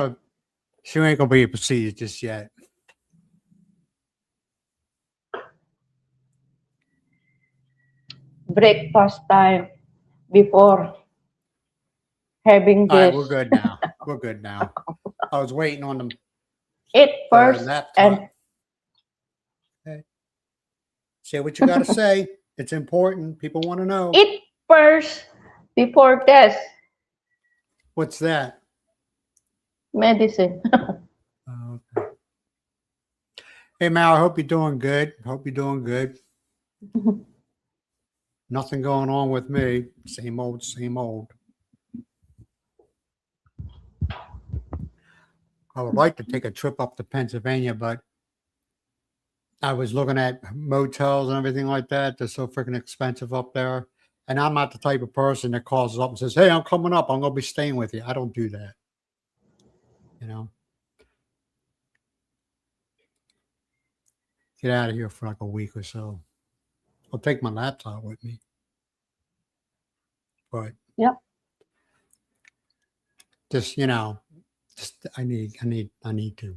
ain't gonna be a procedure just yet. Breakfast time before having All right, this. we're good now. We're good now. I was waiting on them. Eat first laptop. and Okay. Say what you gotta say. It's important. People want to know. eat first before test. What's that? Medicine. Oh, okay. Hey, Mal, I hope you're doing good. Hope you're doing good. Nothing going on with me. Same old, same old. I would like to take a trip up to Pennsylvania, but I was looking at motels and everything like that. They're so freaking expensive up there. And I'm not the type of person that calls up and says, hey, I'm coming up. I'm going to be staying with you. I don't do that. You know? Get out of here for like a week or so. I'll take my laptop with me. But Yep. Just, you know, just I need to.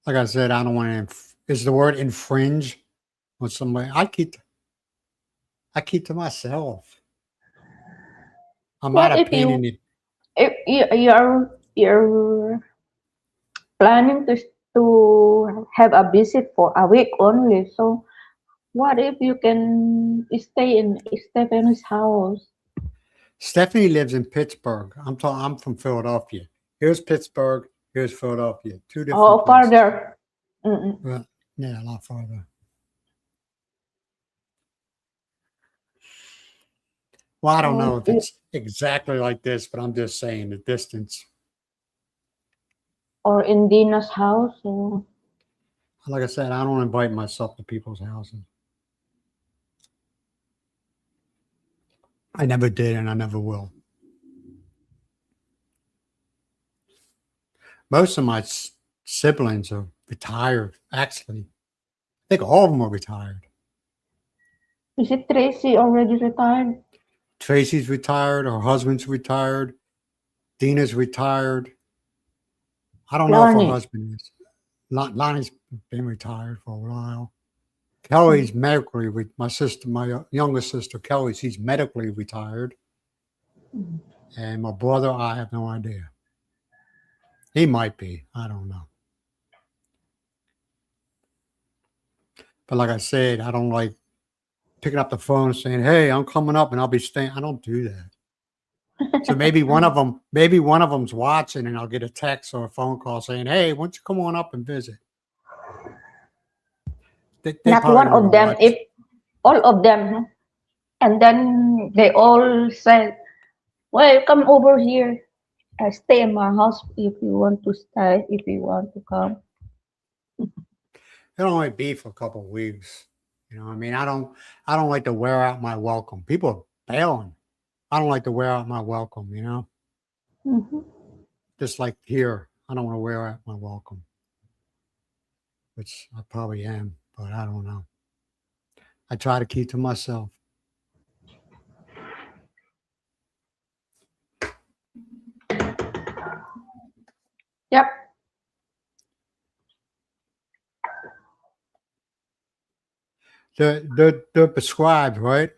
Like I said, I don't want to. Is the word infringe on somebody? I keep to myself. I'm What not a if pain you in the. if you're planning to have a visit for a week only? So what if you can stay in Stephanie's house? Stephanie lives in Pittsburgh. I'm from Philadelphia. Here's Pittsburgh. Here's Philadelphia. Two different. Oh, places. farther. Well, yeah, a lot farther. Well, I don't know if it's exactly like this, but I'm just saying the distance. Or in Dina's house. Or... Like I said, I don't invite myself to people's houses. I never did, and I never will. Most of my siblings are retired, actually. I think all of them are retired. Is it Tracy already retired? Tracy's retired. Her husband's retired. Dina's retired. I don't know if her husband is. Lonnie's been retired for a while. Kelly's medically with my sister, my youngest sister, Kelly, she's medically retired. And my brother, I have no idea. He might be. I don't know. But like I said, I don't like picking up the phone and saying, hey, I'm coming up and I'll be staying. I don't do that. So maybe one of them's watching and I'll get a text or a phone call saying, hey, why don't you come on up and visit? They Not one of them, if all of them. And then they all said, well, come over here. Stay in my house if you want to stay, if you want to come. It'll only be for a couple of weeks. You know, I mean, I don't like to wear out my welcome. People are bailing. I don't like to wear out my welcome, you know? Mm-hmm. Just like here, I don't want to wear out my welcome. Which I probably am, but I don't know. I try to keep to myself. Yep. They're prescribed, right?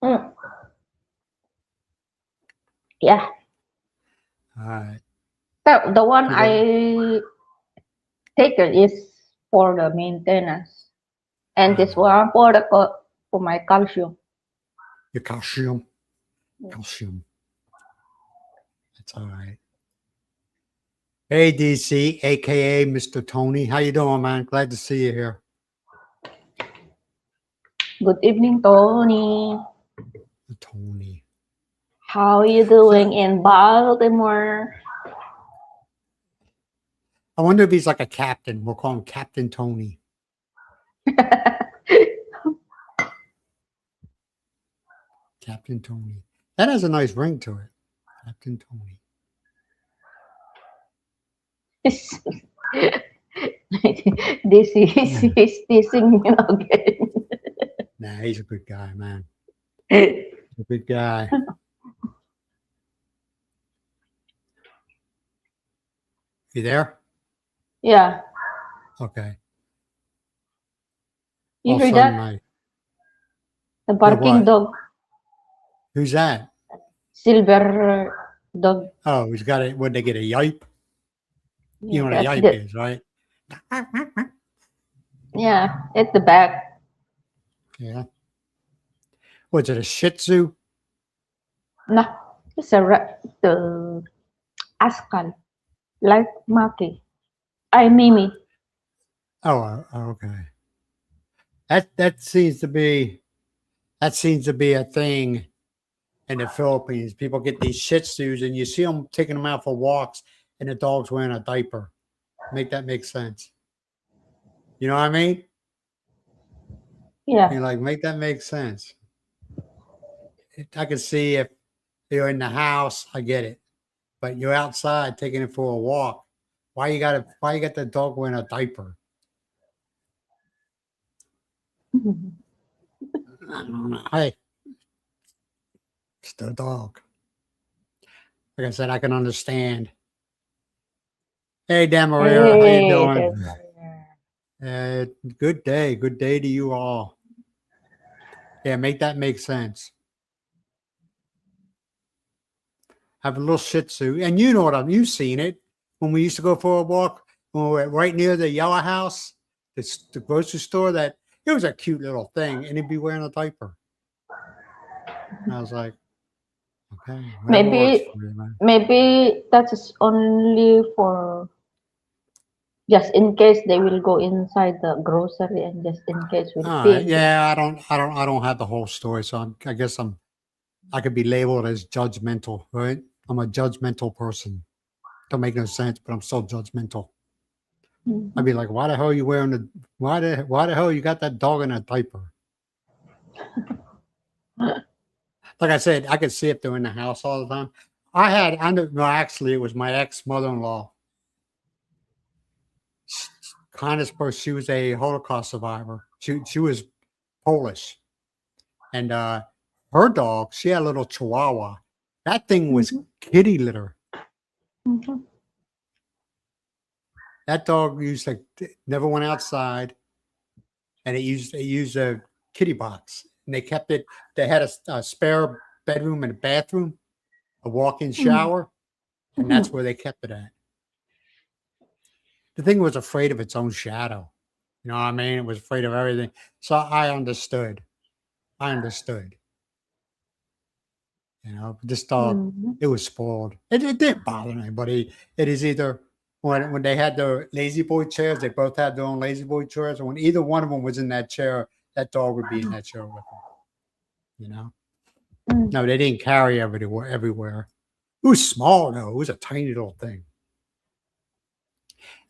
Mm. Yeah. All right. The one I taken is for the maintenance, and this one for my calcium. Your calcium. Calcium. That's all right. Hey, DC, a.k.a. Mr. Tony. How you doing, man? Glad to see you here. Good evening, Tony. Tony. How are you doing in Baltimore? I wonder if he's like a captain. We'll call him Captain Tony. Captain Tony. That has a nice ring to it. Captain Tony. This is teasing me again. Nah, he's a good guy, man. He's a good guy. You there? Yeah. Okay. You All of a hear sudden, that? I The hear barking what? dog. Who's that? Silver dog. Oh, he's got it. Would they get a yipe? You Yeah, know what a that's yipe the is, right? yeah, at the back. Yeah. Was it a Shih Tzu? No, it's the Askal, like Maki. I Mimi. Oh, okay. That seems to be a thing in the Philippines. People get these Shih Tzus, and you see them taking them out for walks, and the dog's wearing a diaper. Make that make sense? You know what I mean? Yeah. You're like, make that make sense. I can see if you're in the house, I get it, but you're outside taking it for a walk. Why you got the dog wearing a diaper? I don't know. Hey, it's the dog. Like I said, I can understand. Hey, Dan Maria, how you Hey, doing? there's Maria. Uh, good day. Good day to you all. Yeah, make that make sense. Have a little Shih Tzu, and you know you've seen it when we used to go for a walk when we were right near the Yellow House, the grocery store. That it was a cute little thing, and he'd be wearing a diaper. And I was like, okay, whatever works Maybe for you, man. maybe that is only for just in case they will go inside the grocery and just in case will All right, pee. yeah, I don't have the whole story, so I guess I could be labeled as judgmental, right? I'm a judgmental person. Don't make no sense, but I'm so judgmental. I'd Mhm. be like, why the hell are you wearing why the hell you got that dog in a diaper? Like I said, I could see if they're in the house all the time. I know, no, actually, it was my ex mother-in-law. Kindest person. She was a Holocaust survivor. She was Polish, and her dog, she had a little Chihuahua. That thing was Mhm. kitty litter. Mhm. That dog never went outside, and it used a kitty box, and they kept it. They had a spare bedroom and a bathroom, a walk-in Mhm. shower, and that's Mhm. where they kept it at. The thing was afraid of its own shadow. You know what I mean? It was afraid of everything. So I understood. I understood. You know, this dog, Mhm. it was spoiled. It didn't bother anybody. It is either when they had their lazy boy chairs, they both had their own lazy boy chairs, and when either one of them was in that chair, that dog would be in that chair with them. You know? Mhm. No, they didn't carry everywhere. Everywhere. It was small though. It was a tiny little thing,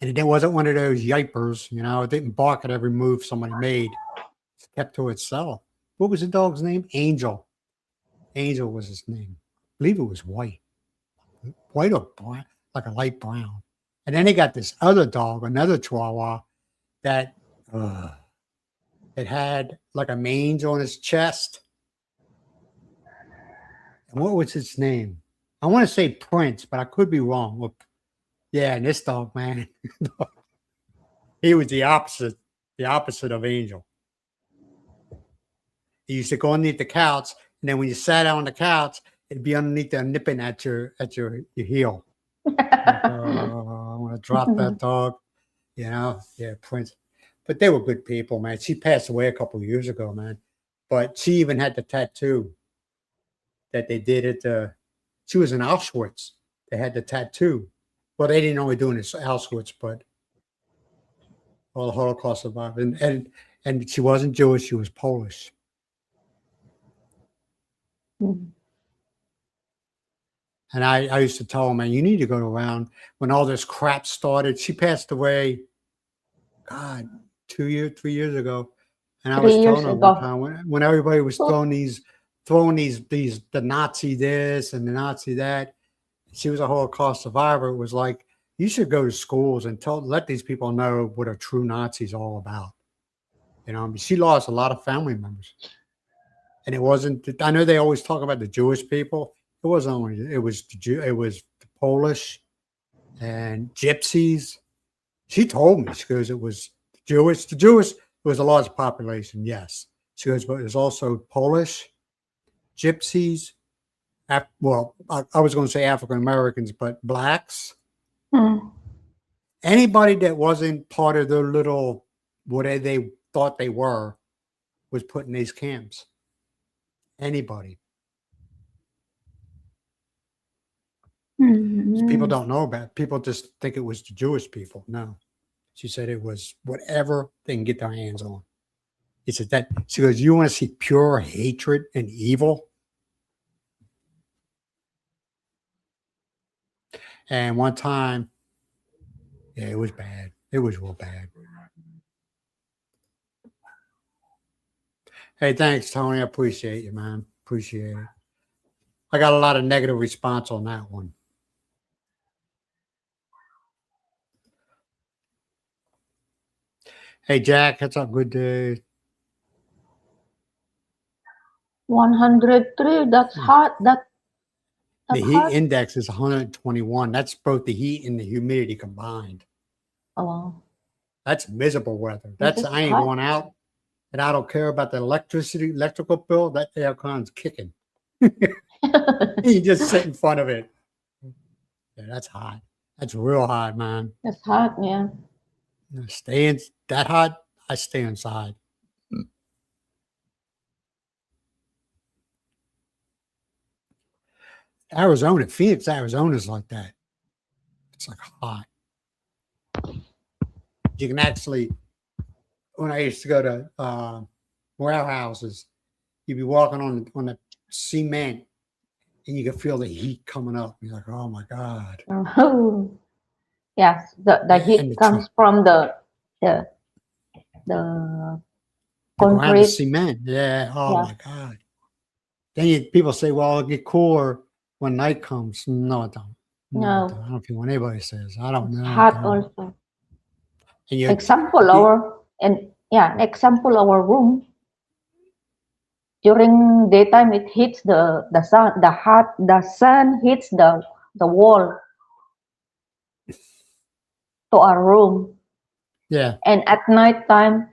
and it wasn't one of those yipers. You know, it didn't bark at every move somebody made. It kept to itself. What was the dog's name? Angel. Angel was his name. I believe it was white or brown, like a light brown. And then they got this other dog, another Chihuahua, that uh, it had like a mange on his chest. And what was his name? I want to say Prince, but I could be wrong. Well, yeah, and this dog, man, he was the opposite of Angel. He used to go underneath the couch, and then when you sat on the couch, it'd be underneath there nipping at your heel. Like, I want to drop that dog, you know? Yeah, Prince. But they were good people, man. She passed away a couple of years ago, man. But she even had the tattoo that they did at she was in Auschwitz. They had the tattoo. Well, they didn't only do it in Auschwitz, but all the Holocaust survivors. And she wasn't Jewish, she was Polish. Mhm. And I used to tell her, man, you need to go around when all this crap started. She passed away, God, 2 years, 3 years ago. And I was Three telling years her one ago. time when everybody was So, throwing these the Nazi this and the Nazi that. She was a Holocaust survivor. It was like you should go to schools and let these people know what a true Nazi is all about. You know, I mean, she lost a lot of family members, and it wasn't. I know they always talk about the Jewish people. It wasn't only. It was the Jew. It was the Polish. and gypsies. She told me, she goes, it was Jewish. The Jewish was a large population, yes. She goes, but there's also Polish, gypsies, I was going to say African Americans, but blacks. Mm. Anybody that wasn't part of their little, whatever they thought they were, was put in these camps. Anybody. People don't know about it. People just think it was the Jewish people. No. She said it was whatever they can get their hands on. He said that, she goes, you want to see pure hatred and evil? And one time, yeah, it was bad. It was real bad. Hey, thanks, Tony. I appreciate you, man. Appreciate it. I got a lot of negative response on that one. Hey, Jack, what's up? Good day. 103. That's hot. The heat index is 121. That's both the heat and the humidity combined. Oh, that's miserable weather. That's I ain't hot. going out, and I don't care about the electrical bill. That aircon's kicking. You just sit in front of it. Yeah, that's hot. That's real hot, man. That's hot, yeah. Stay in that hot. I stay inside. Arizona, Phoenix, Arizona is like that. It's like hot. You can actually, when I used to go to warehouses, you'd be walking on the cement, and you can feel the heat coming up. You're like, oh my God. Oh, yes, the heat comes from the concrete, the cement. Yeah. Oh my God. Then people say, well, it'll get cooler when night comes. No, it don't. No. I don't care what anybody says. I don't know. Hot also. And example our room. During daytime, it hits the sun. The sun hits the wall to our room. Yeah. And at night time,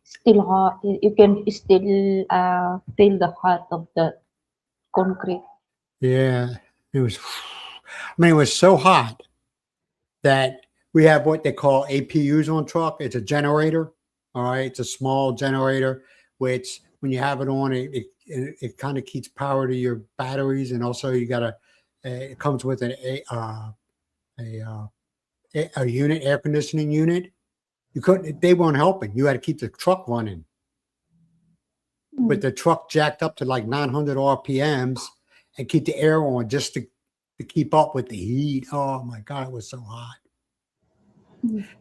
still hot. You can still feel the hot of the concrete. Yeah, it was. I mean, it was so hot that we have what they call APUs on truck. It's a generator. All right, it's a small generator, which when you have it on, it kind of keeps power to your batteries, and also you got it comes with a unit, air conditioning unit. They weren't helping. You had to keep the truck running. With the truck jacked up to like 900 RPMs and keep the air on just to keep up with the heat. Oh my God, it was so hot.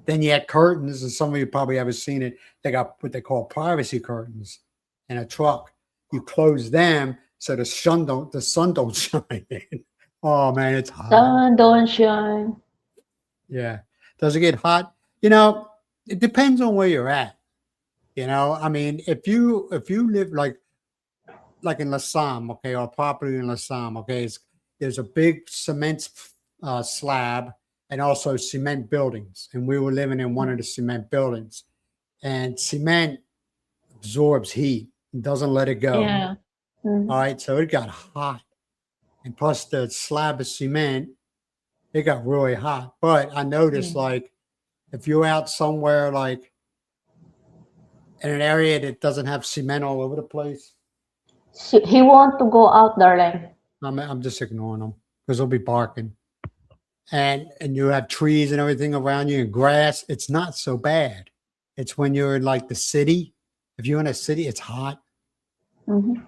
Then you had curtains, and some of you probably haven't seen it. They got what they call privacy curtains in a truck. You close them so the sun don't shine in. Oh man, it's hot. Sun don't shine. Yeah. Does it get hot? It depends on where you're at. I mean, if you live like in La Salle, okay, or property in La Salle, okay, there's a big cement slab and also cement buildings. And we were living in one of the cement buildings. And cement absorbs heat and doesn't let it go. Yeah. All right, so it got hot. And plus the slab of cement, it got really hot. But I noticed, like, if you're out somewhere like in an area that doesn't have cement all over the place, he want to go out there, like. I'm just ignoring them because they'll be barking. And you have trees and everything around you and grass. It's not so bad. It's when you're in like the city. If you're in a city, it's hot. Mm-hmm.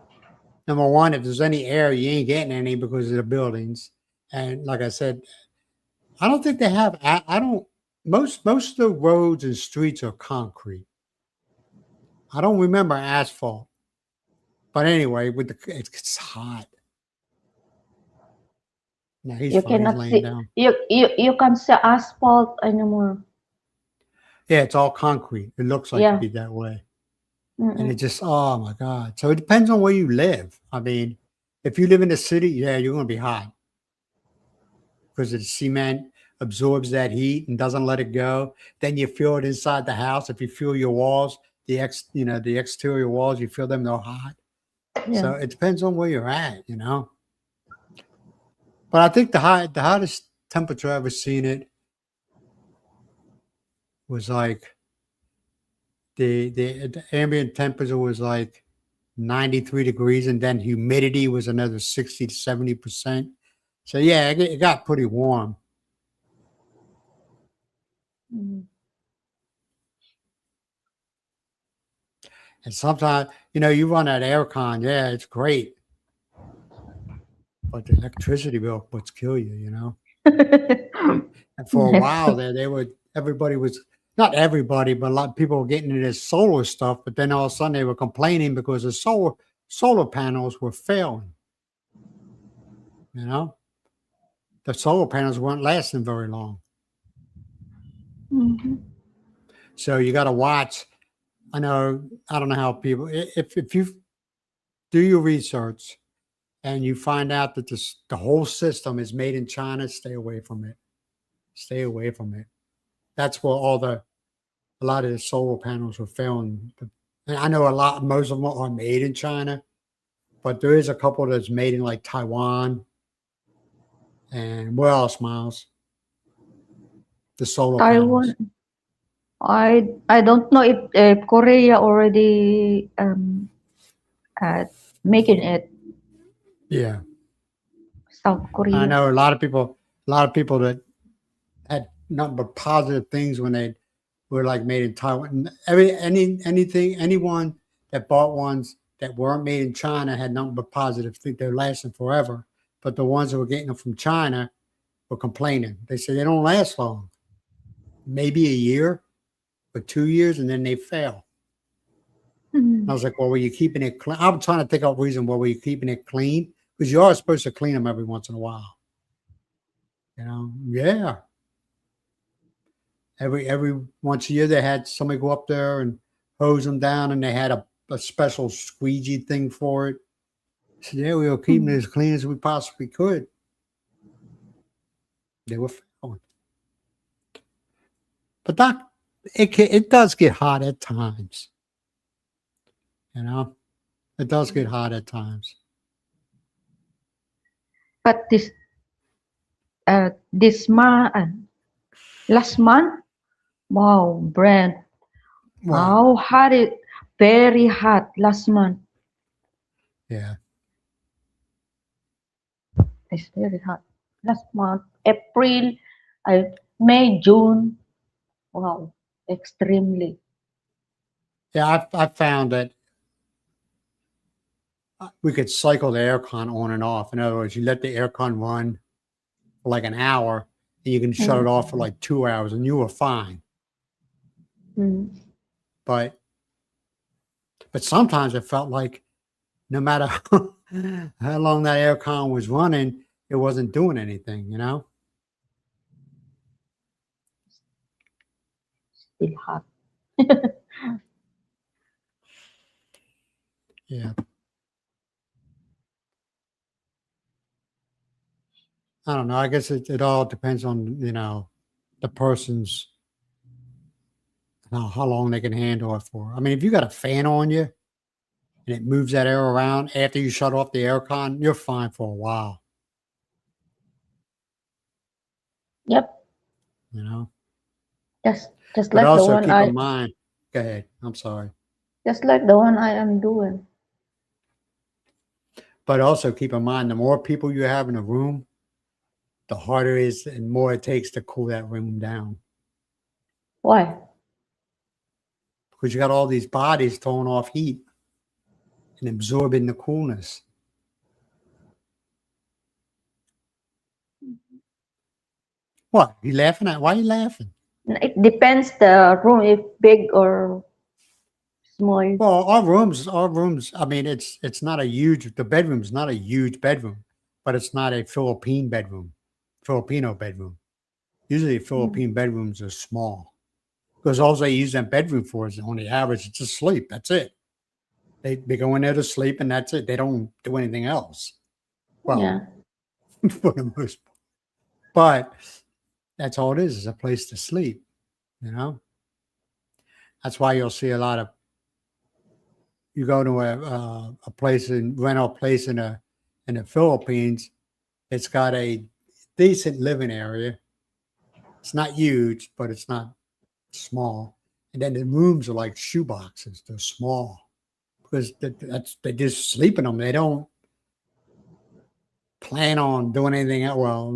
Number one, if there's any air, you ain't getting any because of the buildings. And like I said, I don't think they have. Most of the roads and streets are concrete. I don't remember asphalt. But anyway, it's hot. Now You cannot see. Down. You can't see asphalt anymore. Yeah, it's all concrete. It looks like to be that way. And it just, oh my God. So it depends on where you live. I mean, if you live in the city, yeah, you're going to be hot. because the cement absorbs that heat and doesn't let it go. Then you feel it inside the house. If you feel your walls, the exterior walls, you feel them, they're hot. Yeah. So it depends on where you're at, you know. But I think the hottest temperature I ever seen it was like the ambient temperature was like 93 degrees, and then humidity was another 60 to 70%. So yeah, it got pretty warm. Mm. And sometimes, you know, you run that air con, yeah, it's great. But the electricity bill would kill you, you know. And for a That's while true. there, everybody was, not everybody, but a lot of people were getting into this solar stuff. But then all of a sudden they were complaining because the solar panels were failing. You know, the solar panels weren't lasting very long. Mhm. So you got to watch. I don't know how people, if you do your research and you find out that the whole system is made in China, stay away from it. Stay away from it. That's where a lot of the solar panels were failing. And I know most of them are made in China, but there is a couple that's made in like Taiwan. And where else, Miles? The solar panels. Taiwan. I don't know if Korea already uh, making it. Yeah. South I Korea. know a lot of people that had nothing but positive things when they were like made in Taiwan. Anyone that bought ones that weren't made in China had nothing but positive. Think they're lasting forever. But the ones that were getting them from China were complaining. They said they don't last long. Maybe a year or 2 years, and then they fail. I was like, well, were you keeping it clean? I'm trying to think of a reason why were you keeping it clean? Because you are supposed to clean them every once in a while. You know, yeah. Every once a year they had somebody go up there and hose them down, and they had a special squeegee thing for it. So yeah, we were keeping it as clean as we possibly could. They were failing. But it does get hot at times. You know, it does get hot at times. But this month, last month, wow, Brent, What? how hot it, very hot last month. Yeah. It's very hot. Last month, April, May, June, wow, extremely. Yeah, I found that we could cycle the aircon on and off. In other words, you let the aircon run for like an hour, and you can shut it Mm. off for like 2 hours, and you were fine. Mm. But sometimes it felt like no matter how long that aircon was running, it wasn't doing anything. You know? Still hot. Yeah. I don't know. I guess it all depends on the person's how long they can handle it for. I mean, if you got a fan on you and it moves that air around after you shut off the aircon, you're fine for a while. Yep, You know. just But like the also one keep in I mind. Go ahead. I'm sorry. just like the one I am doing. But also keep in mind, the more people you have in a room, the harder it is and more it takes to cool that room down. Why? Because you got all these bodies throwing off heat and absorbing the coolness. What? You laughing at? Why are you laughing? It depends the room if big or small. Well, our rooms. I mean, it's not a huge. The bedroom's not a huge bedroom, but it's not a Filipino bedroom. Usually, Mm. Philippine bedrooms are small because all they use that bedroom for is on the average it's just sleep. That's it. They go in there to sleep and that's it. They don't do anything else. Well, Yeah. for the most part. But that's all it is a place to sleep, you know? That's why you'll see a lot of, you go to a place and rent a place in the Philippines, it's got a decent living area. It's not huge, but it's not small. And then the rooms are like shoe boxes. They're small because they just sleep in them. They don't plan on doing anything else. Well,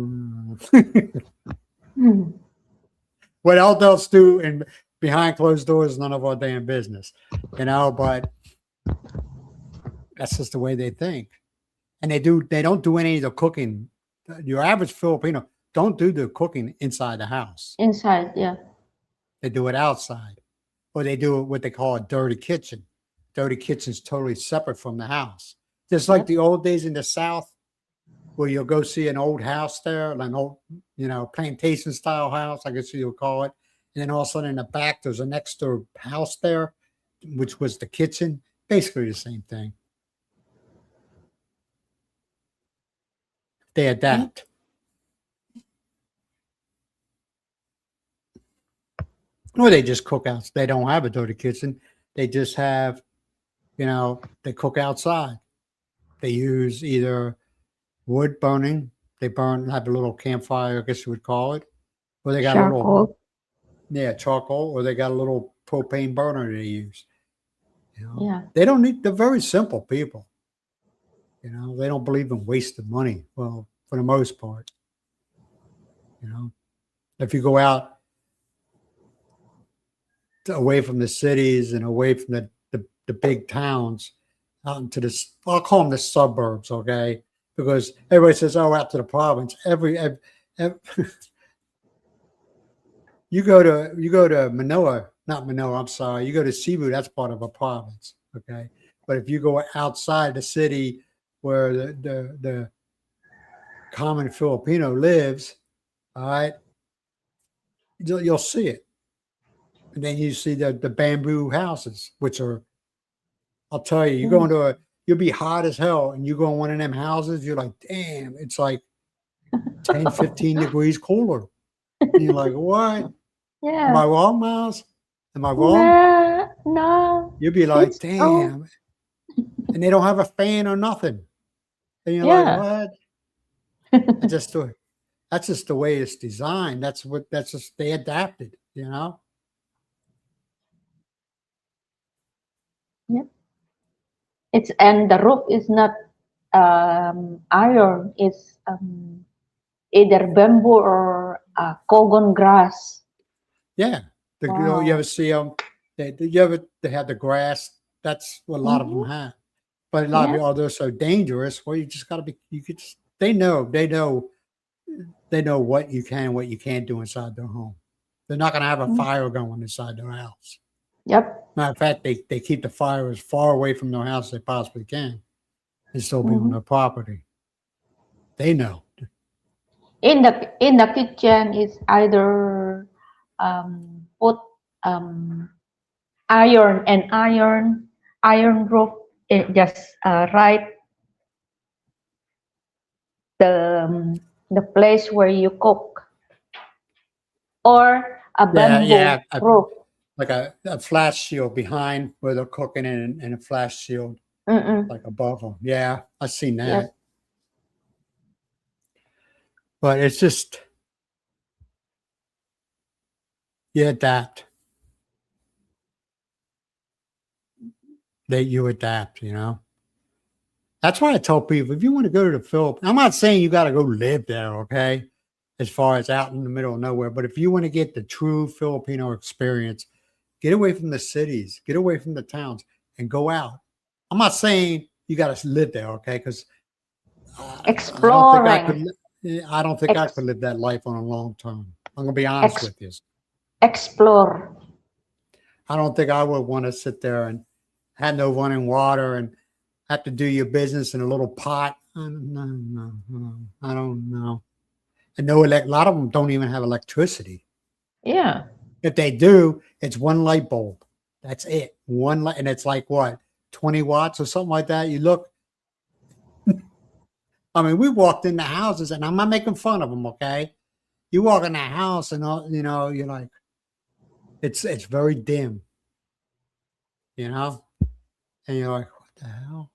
what adults do in behind closed doors is none of our damn business, you know. But that's just the way they think, and they don't do any of the cooking. Your average Filipino don't do the cooking inside the house. Inside, yeah. They do it outside, or they do what they call a dirty kitchen. Dirty kitchen is totally separate from the house. Just like the old days in the South, where you'll go see an old house there, an old, plantation style house, I guess you'll call it. And then all of a sudden in the back, there's a next door house there, which was the kitchen. Basically the same thing. They adapt. Or they just cook out. They don't have a dirty kitchen. They just have, they cook outside. They use either wood burning. They have a little campfire, I guess you would call it. Or they got charcoal. Charcoal. Or they got a little propane burner they use. Yeah. They don't need, they're very simple people. They don't believe in wasting money. Well, for the most part, if you go out away from the cities and away from the big towns, out into this, I'll call them the suburbs, okay? Because everybody says, "Oh, out to the province." Every you go to Manila, not Manila. I'm sorry. You go to Cebu. That's part of a province, okay? But if you go outside the city, where the common Filipino lives, all right, you'll see it. And then you see the bamboo houses, which are, I'll tell you, you go into you'll be hot as hell, and you go in one of them houses, you're like, damn, it's like 10, 15 degrees cooler. And you're like, what? Yeah. Am I wrong, Myles? Am I wrong? No. You'll be like, damn. And they don't have a fan or nothing. And you're like, what? That's just the way it's designed. That's just, they adapted, Yep. And the roof is not iron. It's either bamboo or cogon grass. Yeah. You ever see them? They have the grass. That's what a lot of them have. But a lot of people, they're so dangerous. Well, you just got to be. They know what you can and what you can't do inside their home. They're not going to have a fire going inside their house. Yep. Matter of fact, they keep the fire as far away from their house as they possibly can, and still be on their property. They know. In the kitchen, it's either put iron roof. It just right the place where you cook, or a bamboo roof, like a flash shield behind where they're cooking, and a flash shield like above them. Yeah, I've seen that. Yep. But it's just, you adapt. You adapt, That's why I tell people, if you want to go to the Philippines, I'm not saying you got to go live there, okay? As far as out in the middle of nowhere. But if you want to get the true Filipino experience, get away from the cities, get away from the towns, and go out. I'm not saying you got to live there, okay? Because exploring. I don't think I could live that life on a long term. I'm going to be honest with you. Explore. I don't think I would want to sit there and have no running water and have to do your business in a little pot. No. I don't know. And a lot of them don't even have electricity. Yeah. If they do, it's one light bulb. That's it. One light, and it's like what, 20 watts or something like that. You look. I mean, we walked into houses, and I'm not making fun of them, okay? you walk in the house and all, you're like, it's very dim, you know, and you're like, what the hell?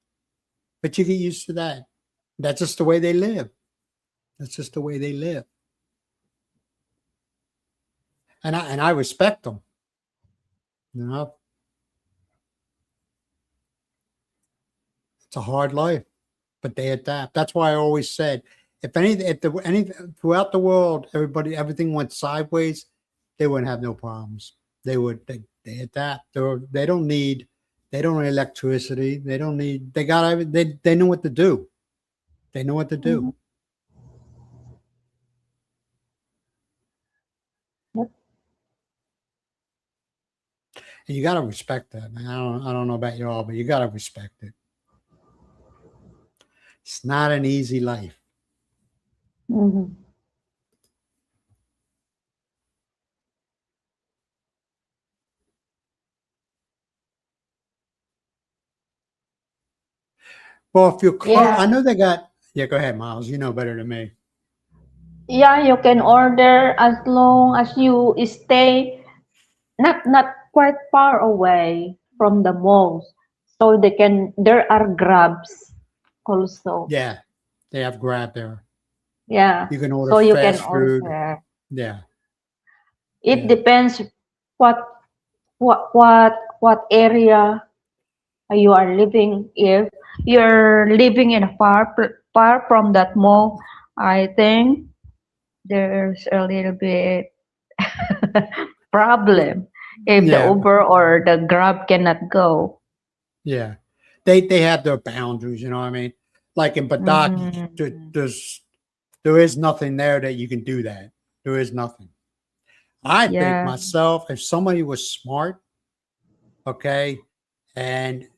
But you get used to that. That's just the way they live. That's just the way they live. And I respect them. You know, it's a hard life, but they adapt. That's why I always said, if throughout the world, everything went sideways, they wouldn't have no problems. They adapt. They don't need electricity. They know what to do. They know what to do. Mhm. Yep. And you got to respect that, man. I don't know about y'all, but you got to respect it. It's not an easy life. Mhm. Well, if you're close, I Yeah. know they got. Yeah, go ahead, Miles. You know better than me. Yeah, you can order as long as you stay not quite far away from the malls. So there are grabs also. Yeah, they have Grab there. Yeah. You can order So you can fast food. order. Yeah, It yeah, depends what what area you are living. If you're living in a far from that mall, I think there's a little bit problem if the yeah, Uber or the Grab cannot go. yeah. They have their boundaries. You know what I mean? Like in Badoc, Mm-hmm. there is nothing there that you can do that. There is nothing. I think Yeah. myself, if somebody was smart, okay, and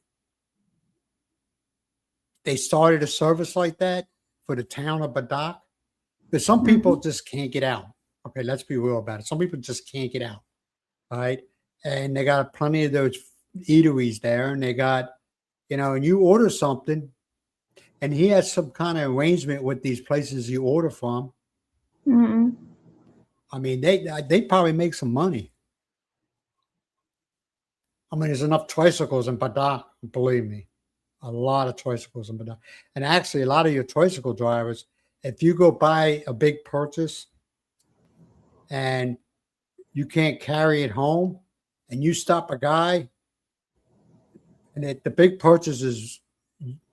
they started a service like that for the town of Badoc, because some people Mm-hmm. just can't get out. Okay, let's be real about it. Some people just can't get out, right? And they got plenty of those eateries there, and they got, and you order something, and he has some kind of arrangement with these places you order from. Mm-hmm. I mean, they probably make some money. I mean, there's enough tricycles in Badak, believe me, a lot of tricycles in Badak. And actually, a lot of your tricycle drivers, if you go buy a big purchase and you can't carry it home, and you stop a guy, and the big purchase is,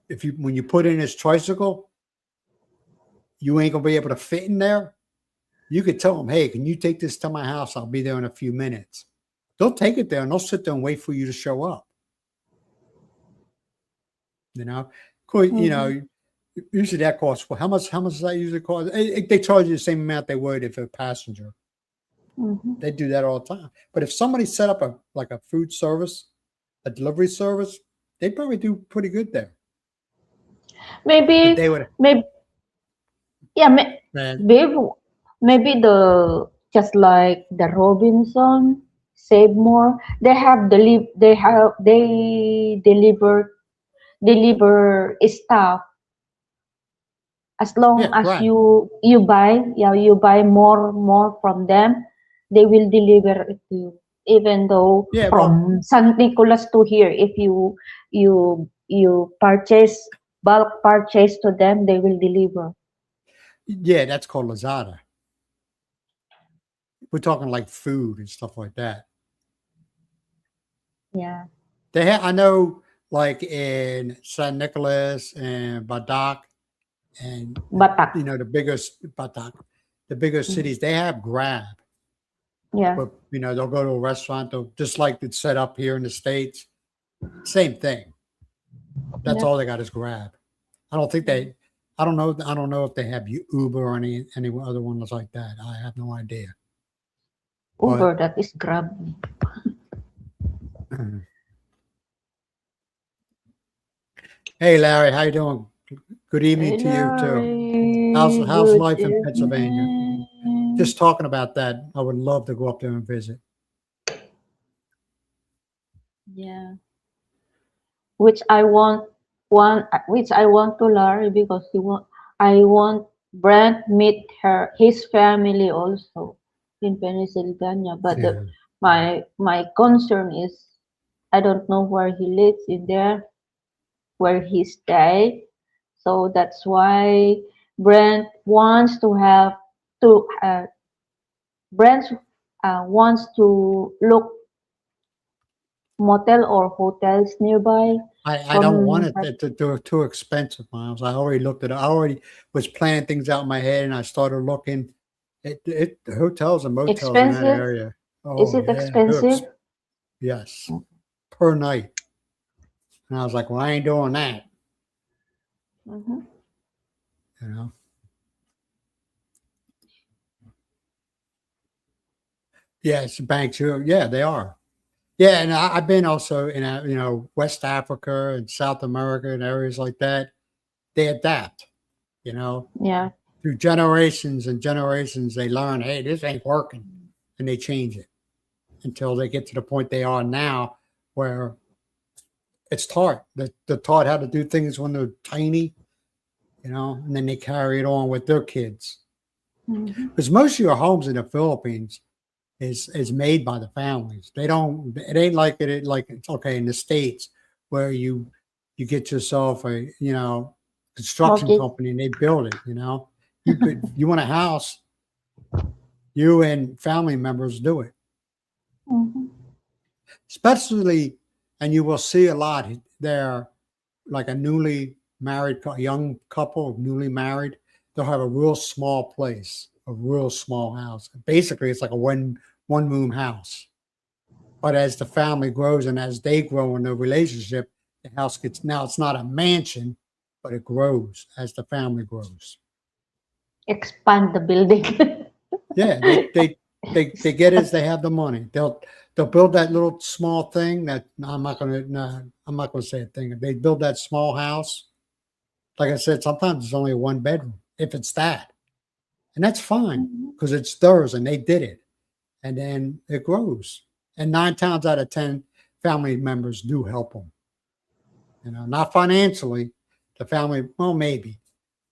if you when you put in his tricycle, you ain't gonna be able to fit in there. You could tell them, hey, can you take this to my house? I'll be there in a few minutes. They'll take it there and they'll sit there and wait for you to show up. You know, cool. Mm-hmm. Usually that costs. Well, how much does that usually cost? They charge you the same amount they would if a passenger. Mm-hmm. They do that all the time. But if somebody set up a food service, a delivery service, they probably do pretty good there. But Maybe they would, maybe yeah man. maybe maybe just like the Robinson Save More, they deliver stuff as long Yeah, as right. you buy more from them, they will deliver it to you. Even though Yeah, well, from San Nicolas to here, if you bulk purchase to them, they will deliver. yeah, that's called Lazada. We're talking like food and stuff like that. Yeah. I know, like in San Nicolas and Badak, and Batak. the biggest Batak, the bigger Mm. cities, they have Grab. Yeah. But they'll go to a restaurant, they'll, just like it's set up here in the States. Same thing. That's Yep. all they got is Grab. I don't think they. I don't know. I don't know if they have Uber or any other ones like that. I have no idea. But Uber, that is Grab. hey, Larry, how you doing? Good evening Hey, to you too. How's Larry, how's good life in Pennsylvania? evening. Just talking about that, I would love to go up there and visit. Yeah. Which I want which I want to learn because I want Brent meet his family also in Pennsylvania. But Yeah. my concern is I don't know where he lives in there, where he stay. So that's why Brent wants to have to Brent wants to look motel or hotels nearby I don't want from it too expensive, Miles. I already looked at it. I already was planning things out in my head, and I started looking. The hotels and motels in that expensive. area. Is Oh it yeah, expensive? yes, per night. And I was like, well, I ain't doing that. Mm-hmm. You know. Yeah, it's the banks. Yeah, they are. Yeah, and I've been also in West Africa and South America and areas like that. They adapt. You know, Yeah. through generations and generations, they learn, hey, this ain't working, and they change it until they get to the point they are now, where it's taught. They're taught how to do things when they're tiny, and then they carry it on with their kids. Mm-hmm. Because most of your homes in the Philippines is made by the families. They don't. It ain't like like it's okay in the States where you get yourself a construction Mortgage. company and they build it. You want a house, you and family members do it, Mm-hmm. especially, and you will see a lot there, like a newly married young couple, newly married. They'll have a real small place, a real small house. Basically, it's like a one room house. But as the family grows and as they grow in their relationship, the house gets now it's not a mansion, but it grows as the family grows. Expand the building. Yeah, they get it as they have the money. They'll build that little small thing that no, I'm not gonna say a thing. They build that small house. Like I said, sometimes it's only a one bedroom, if it's that. And that's fine Mhm. because it's theirs and they did it. And then it grows. And 9 times out of 10, family members do help them. Not financially. The family, well, maybe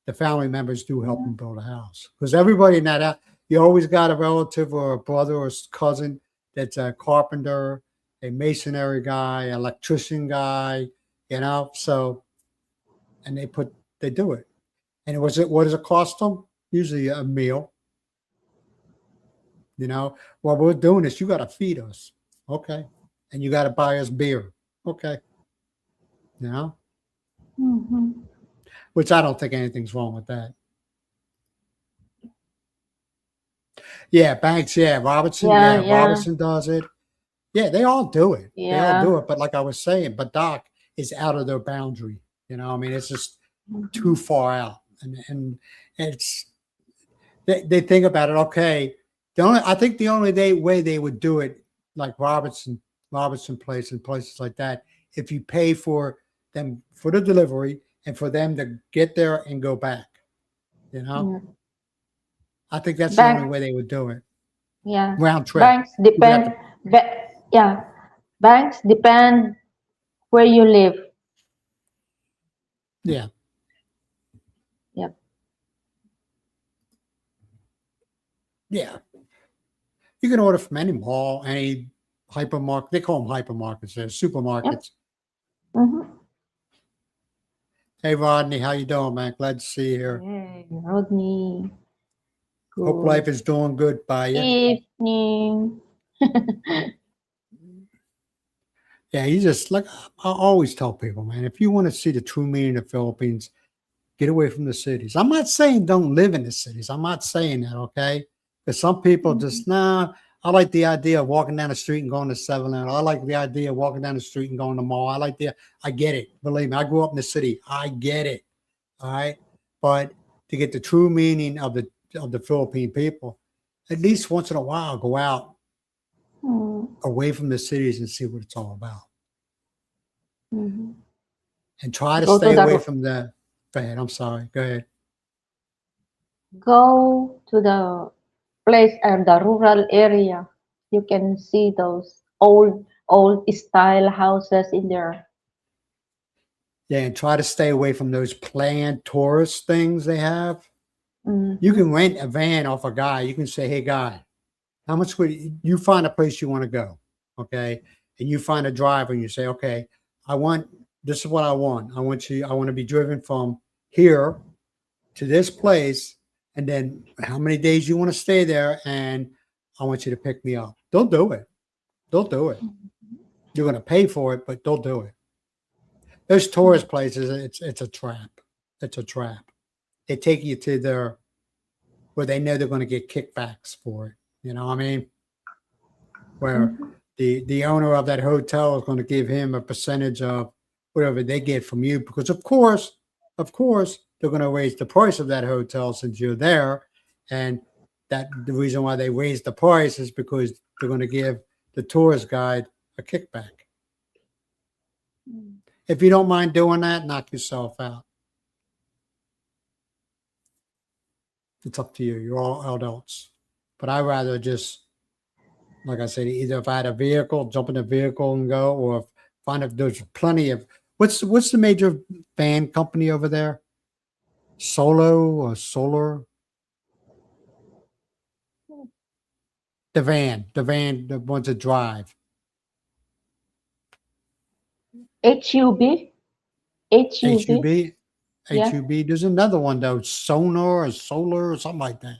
the family members do help Yeah. them build a house because everybody in that house, you always got a relative or a brother or cousin that's a carpenter, a masonry guy, electrician guy, So, and they do it. And what does it cost them? Usually a meal. Well, we're doing this. You got to feed us, okay? And you got to buy us beer, okay? You know, Mhm. which I don't think anything's wrong with that. Yeah, Banks. Yeah, Robertson. Yeah, Yeah, yeah, Robertson does it. Yeah, they all do it. They all yeah. do it. But like I was saying, Badoc is out of their boundary. I mean, it's just too Mhm. far out, and it's they think about it. Okay, I think the only way they would do it, like Robertson Place and places like that, if you pay for them for the delivery and for them to get there and go back. You know, Yeah. I think that's the only Bank, way they would do it. yeah. Round trip. Banks You would have depend. to. Yeah, banks depend where you live. Yeah, Yep. yeah. You can order from any mall, any hypermarket. They call them hypermarkets. They're Yep. supermarkets. Mm-hmm. Hey Rodney, how you doing, man? Glad to see you here. Hey, Rodney. Hope Good life is doing good by you. evening. Yeah, you just like I always tell people, man, if you want to see the true meaning of Philippines, get away from the cities. I'm not saying don't live in the cities. I'm not saying that, okay? Because some people Mhm. just, nah, I like the idea of walking down the street and going to 7-Eleven. I like the idea of walking down the street and going to the mall. I get it. Believe me, I grew up in the city. I get it. All right. But to get the true meaning of the Philippine people, at least once in a while, go out Mm. away from the cities and see what it's all about. Mhm. And try to Go to stay the away from the go ahead. I'm sorry. Go ahead. go to the place and the rural area. You can see those old style houses in there. Yeah, and try to stay away from those planned tourist things they have. You can rent a van off a guy. You can say, hey, guy, how much would you find a place you want to go? Okay. And you find a driver and you say, okay, this is what I want. I want to be driven from here to this place. And then how many days you want to stay there. And I want you to pick me up. Don't do it. Don't do it. You're going to pay for it, but don't do it. Those tourist places, it's a trap. It's a trap. They take you to where they know they're going to get kickbacks for it. You know what I mean? Where the owner of that hotel is going to give him a percentage of whatever they get from you, because of course, they're going to raise the price of that hotel since you're there, and that the reason why they raise the price is because they're going to give the tourist guide a kickback. If you don't mind doing that, knock yourself out. It's up to you. You're all adults. But I'd rather just, like I said, either if I had a vehicle, jump in a vehicle and go, or find if there's plenty of what's the major van company over there? Solo or Solar? The van, the ones that drive. HUB. HUB. Yeah. HUB. There's another one though, Sonar or Solar or something like that.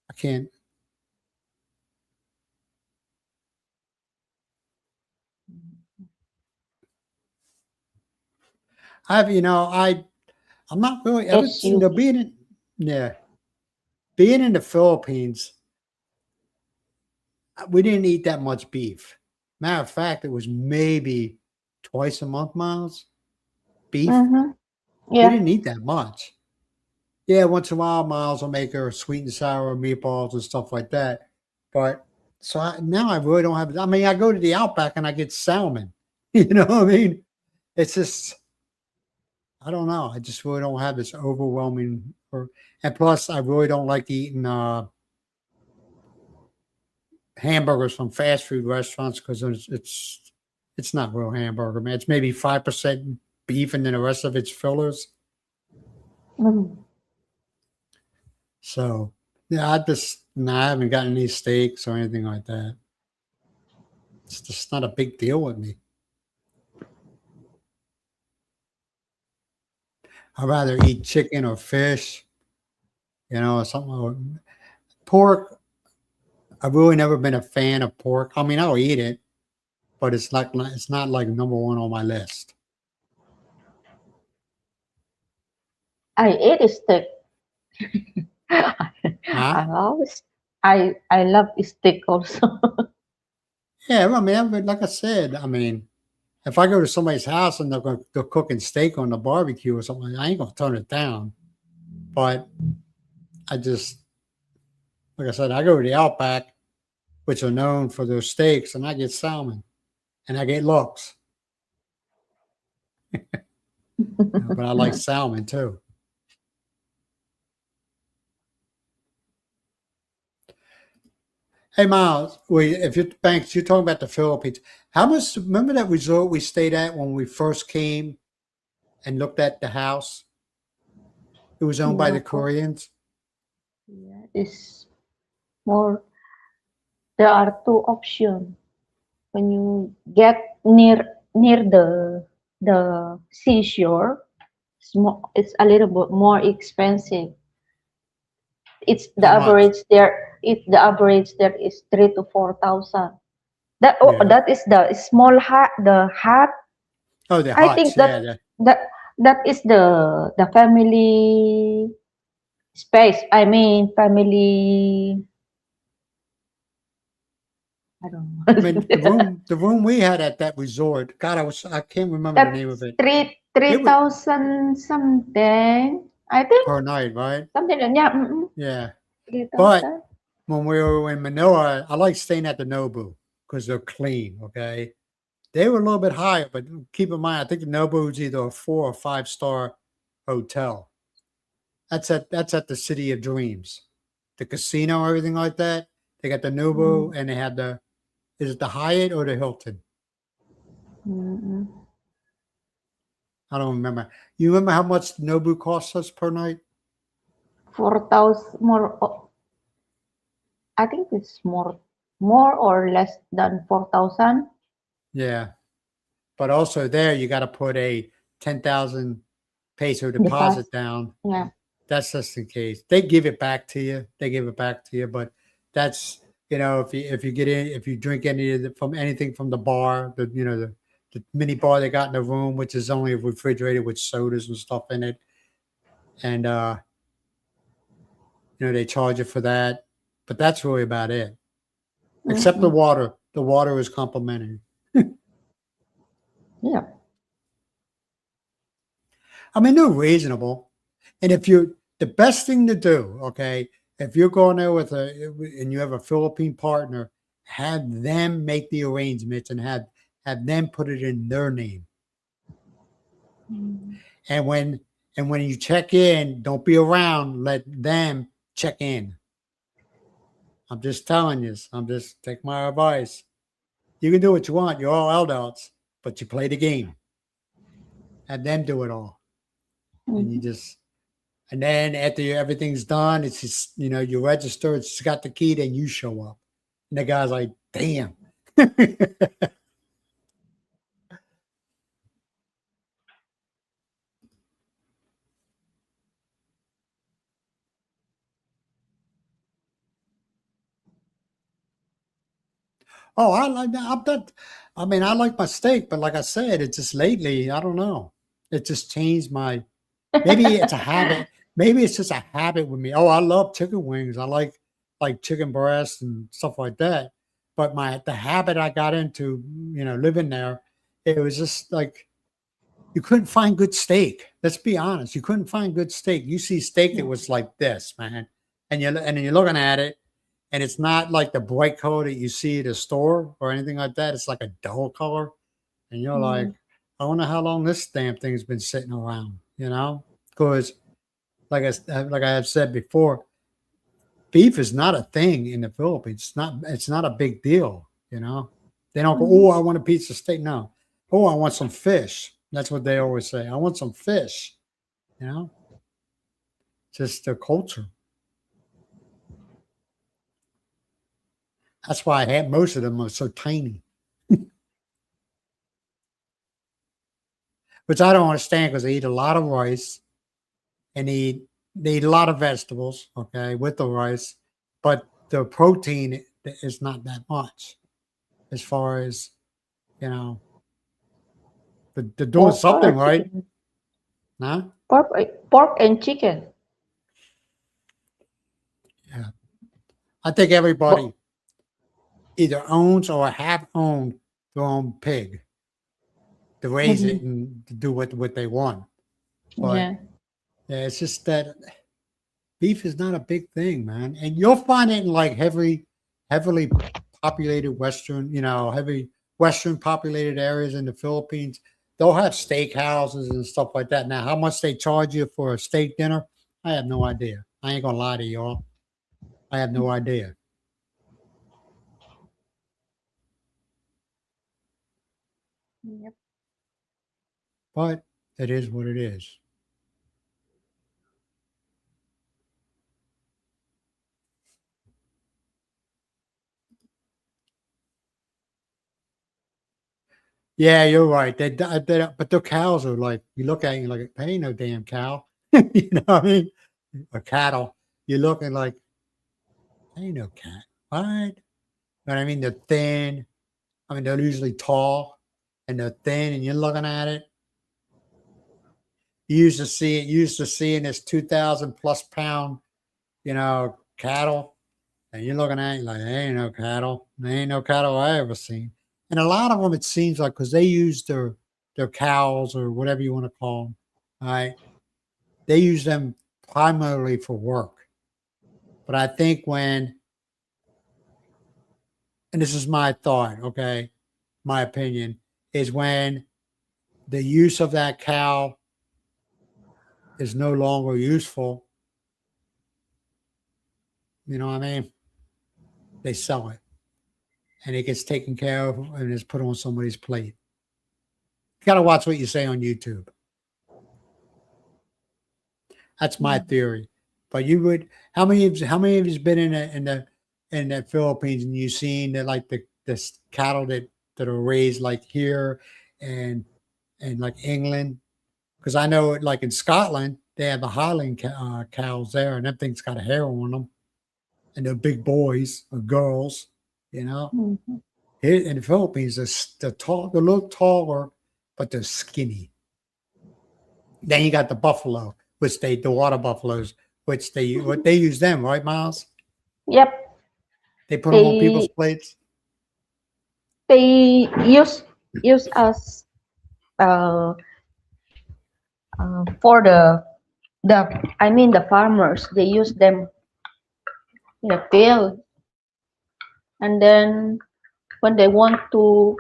I can't. I'm not really ever, being in the Philippines, we didn't eat that much beef. Matter of fact, it was maybe twice a month, Myles. Beef. Yeah. We didn't eat that much. Yeah, once in a while, Myles will make her sweet and sour meatballs and stuff like that. But now I really don't have. I mean, I go to the Outback and I get salmon. You know what I mean? It's just, I don't know. I just really don't have this overwhelming. And plus, I really don't like eating hamburgers from fast food restaurants because it's not real hamburger, man. It's maybe 5% beef and then the rest of it's fillers. So yeah, I haven't gotten any steaks or anything like that. It's just not a big deal with me. I'd rather eat chicken or fish, or something. Pork, I've really never been a fan of pork. I mean, I'll eat it, but it's not like number one on my list. I ate a steak. Huh? I love steak also. Yeah, I mean, like I said, if I go to somebody's house and they're cooking steak on the barbecue or something, I ain't gonna turn it down. But I just, like I said, I go to the Outback, which are known for their steaks, and I get salmon, and I get looks. But I like salmon too. Hey, Myles, you're talking about the Philippines. Remember that resort we stayed at when we first came and looked at the house? It was owned by the Koreans. Yeah, it's more. There are two options when you get near the seashore. It's a little bit more expensive. It's the How much? average there. The average there is 3,000 to 4,000. That Yeah. that is the small hut. The hut. Oh, the I huts. think Yeah. that is the family space. I mean family. I don't know. I mean, the room we had at that resort. God, I can't remember the name of it. That's It was 3,000 something. I think per night, right? something like yeah. Yeah. 3,000. But when we were in Manila, I like staying at the Nobu because they're clean. Okay. They were a little bit higher, but keep in mind, I think the Nobu is either a 4 or 5-star hotel. That's at the City of Dreams, the casino, everything like that. They got the Nobu, and they had is it the Hyatt or the Hilton? I don't remember. You remember how much Nobu cost us per night? 4,000 more. I think it's more or less than 4,000. Yeah. But also there, you got to put a 10,000 peso Deposit. deposit down. Yeah. That's just in case. They give it back to you. They give it back to you. But that's, if you get in, if you drink any of from anything from the bar, the mini bar they got in the room, which is only refrigerated with sodas and stuff in it. And, they charge you for that. But that's really about it. Except the Mm-mm. water. The water is complimentary. Yeah. I mean, they're reasonable. And the best thing to do, okay, if you're going there and you have a Philippine partner, have them make the arrangements and have them put it in their name. Mm. And when you check in, don't be around. Let them check in. I'm just telling you. Take my advice. You can do what you want. You're all adults, but you play the game. Have them do it all, and you Mhm. just. And then after everything's done, it's just, you register, it's got the key, then you show up. And the guy's like, damn. Oh, I like that. I like my steak, but like I said, it's just lately, I don't know. It just changed maybe it's a habit. Maybe it's just a habit with me. Oh, I love chicken wings. I like chicken breasts and stuff like that. But the habit I got into, living there, it was just like you couldn't find good steak. Let's be honest. You couldn't find good steak. You see steak that Yeah. was like this, man, and then you're looking at it, and it's not like the bright color that you see at a store or anything like that. It's like a dull color, and you're like, Mm. I wonder how long this damn thing's been sitting around. Because like I have said before, beef is not a thing in the Philippines. It's not a big deal. They don't go, oh, Mhm. I want a piece of steak. No, oh, I want some fish. That's what they always say. I want some fish. You know, just their culture. That's why I had most of them are so tiny, which I don't understand because they eat a lot of rice and they eat a lot of vegetables. Okay, with the rice, but the protein is not that much as far as you know. They're doing Pork something or right, chicken? huh? Pork and chicken. Yeah, I think But everybody either owns or have owned their own pig to raise it mhm. and to do what they want. But Yeah. yeah, it's just that beef is not a big thing, man. And you'll find it in like heavily populated heavy Western populated areas in the Philippines. They'll have steak houses and stuff like that. Now, how much they charge you for a steak dinner, I have no idea. I ain't gonna lie to y'all. I have no idea. Yep. But it is what it is. Yeah, you're right. But the cows are like you look at it, you're like, hey, no damn cow. You know what I mean? Or cattle. You're looking like, ain't no cat. What? But I mean, they're thin. I mean, they're usually tall and they're thin, and you're looking at it. You used to seeing this 2,000 plus pound, cattle, and you're looking at it like, there ain't no cattle. There ain't no cattle I ever seen. And a lot of them, it seems like, because they use their cows or whatever you want to call them, all right? They use them primarily for work. But I think and this is my thought, okay, my opinion, is when the use of that cow is no longer useful, you know what I mean? They sell it and it gets taken care of and is put on somebody's plate. You got to watch what you say on YouTube. That's my Mm. theory. But you would how many of you's been in the Philippines and you've seen that like the cattle that are raised like here and like England? Because I know like in Scotland they have the Highland cows there, and them things got a hair on them, and they're big boys or girls, you know. Mhm. Here in the Philippines, they're a little taller, but they're skinny. Then you got the buffalo, which the water buffaloes, which they use them, right, Miles? Yep, They put them on people's they plates. they use us uh, for the I mean the farmers. They use them in the field, and then when they want to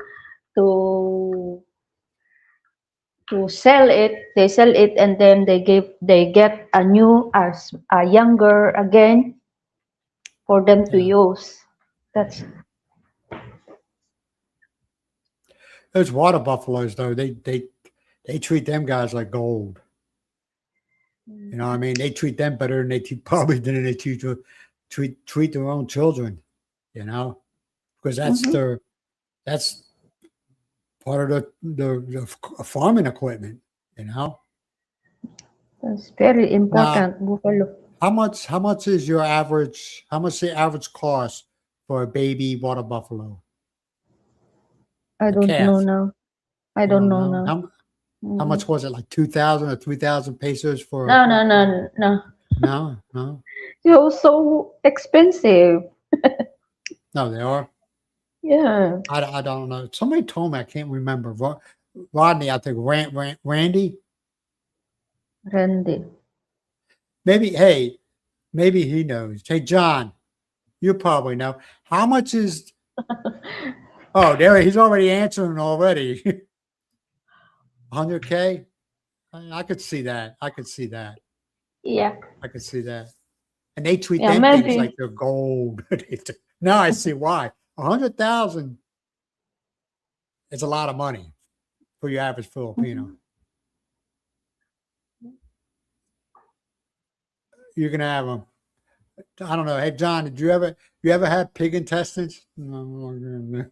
sell it, they sell it, and then they get a new as a younger again for them to Yeah, use. That's those water buffaloes though, they treat them guys like gold. You know, what I mean, they treat them better than probably than they treat their own children. You know, because mhm, that's part of the farming equipment. You know, that's very now important. Buffalo. how much is your average? How much the average cost for a baby water buffalo, I a don't know calf? now. I You don't don't know know now. how Mm. much was it? Like 2,000 or 3,000 pesos for? No, no, no, no. No, no, It was so expensive. no. They are. Yeah, I don't know. Somebody told me I can't remember. Rodney, I think Randy. Randy. Maybe hey, maybe he knows. Hey John, you probably know. How much is? Oh, there he's already answering already. 100K. I could see that. I could see that. Yeah, I could see that. And they treat yeah, them things like maybe. they're gold. Now I see why. 100,000 is a lot of money for your average Filipino. Mhm. You're gonna have them. I don't know. Hey John, did you ever have pig intestines? No.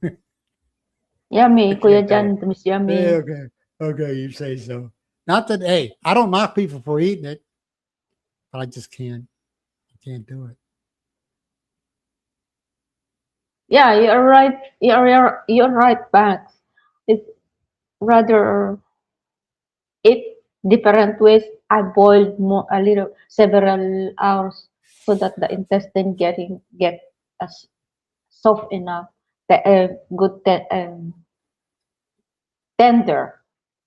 Yummy, I Kuya can't do Jan, it. Miss Yummy. Yeah, okay. Okay, you say so. Not that hey, I don't knock people for eating it, but I just can't. I can't do it. Yeah, you're right. You're right, Max. It's rather eat different ways. I boiled more a little several hours so that the intestine get as soft enough, the good tender.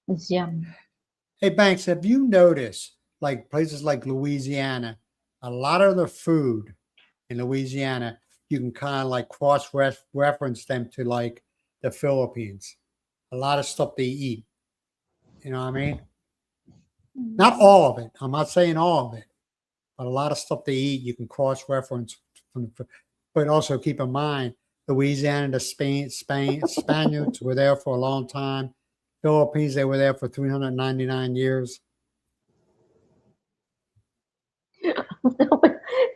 It's yum. Hey Banks, have you noticed like places like Louisiana, a lot of the food in Louisiana, you can kind of like cross reference them to like the Philippines. A lot of stuff they eat. You know what I mean? Not all of it. I'm not saying all of it, but a lot of stuff they eat, you can cross reference from but also keep in mind, Louisiana, the Spaniards were there for a long time. Philippines, they were there for 399 years.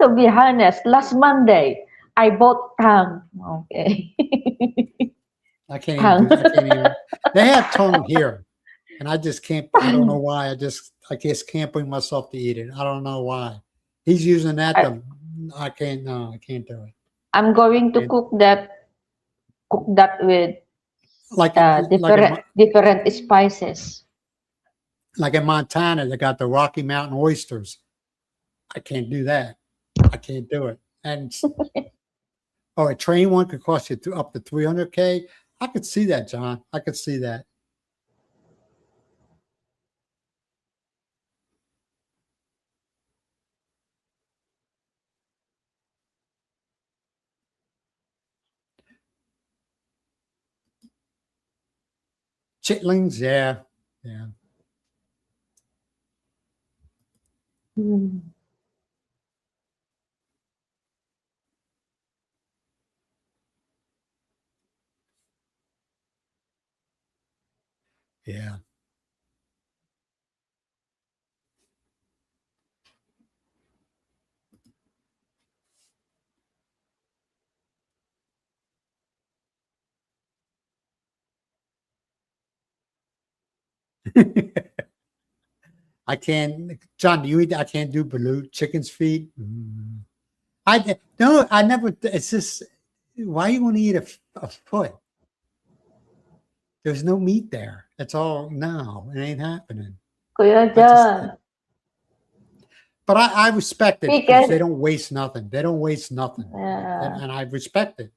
To be honest, last Monday I bought tongue. Okay. tongue. I can't even, they have tongue here. And I just can't, I don't know why. I just can't bring myself to eat it. I don't know why. He's using that I, to, I can't, no, I can't do it. I'm going to And cook that with like, like in, different spices. like in Montana, they got the Rocky Mountain oysters. I can't do that. I can't do it. And oh, a train one could cost you up to 300K. I could see that, John. I could see that. Chitlings, yeah, yeah, Mm. yeah. I can't, John. Do you eat? I can't do balut, chicken's feet. I no, I never. It's just why you want to eat a foot? There's no meat there. It's all no. It ain't happening. Kuya I just. John, But I respect it because they chicken. don't waste nothing. They don't waste nothing, and I respect it.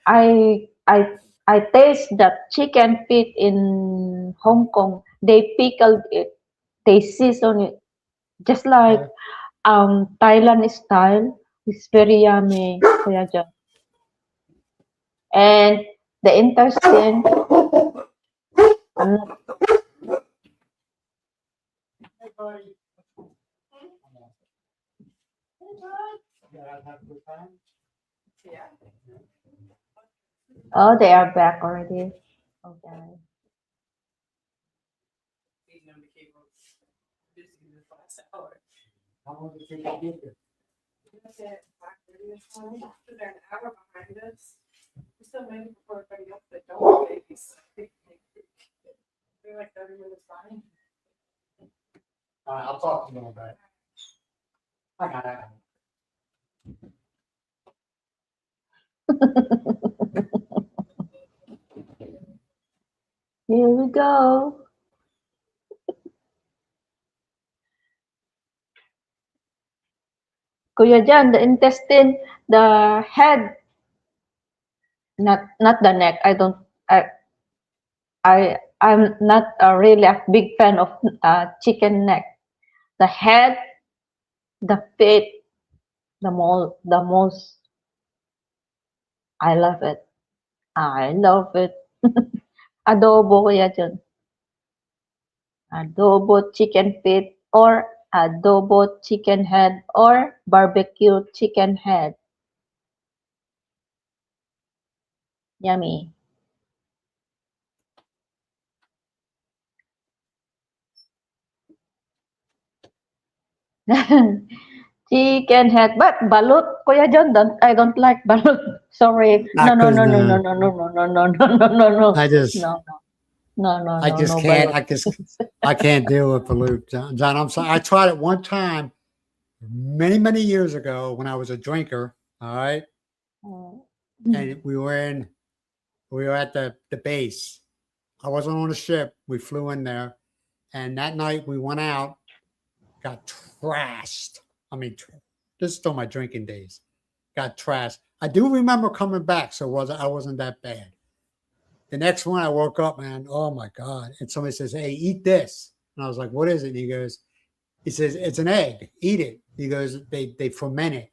I I I taste that chicken feet in Hong Kong. They pickled it. They season it just like Yeah. Thailand style. It's very yummy, Kuya John. And the intestine, I'm not, Hey, buddy. Yeah, I'd have a good time. oh, they are back already. Okay. How long did it take to get there? All right, I'll talk to you about it. I got it. Here we go. Kuya Jan, the intestine, the head, not the neck. I'm not really a big fan of chicken neck. The head, the feet, the most. I love it. I love it. Adobo Kuya Jan. Adobo chicken feet or adobo chicken head or barbecue chicken head. Yummy. Chicken head, but balut, Kuya John, I don't like balut. Sorry. No, Not no, because no, no, no, no, no, no, no, no, no, no, no, no, I just no, no, no, I no, just no can't. balut. I can't deal with balut, John. John, I'm sorry. I tried it one time many years ago when I was a drinker. All right, and we were at the base. I wasn't on the ship. We flew in there, and that night we went out, got trashed. I mean, this is still my drinking days. Got trashed. I do remember coming back, so I wasn't that bad. The next one I woke up, man, oh my God. And somebody says, hey, eat this. And I was like, what is it? And he says, it's an egg. Eat it. He goes, they ferment it.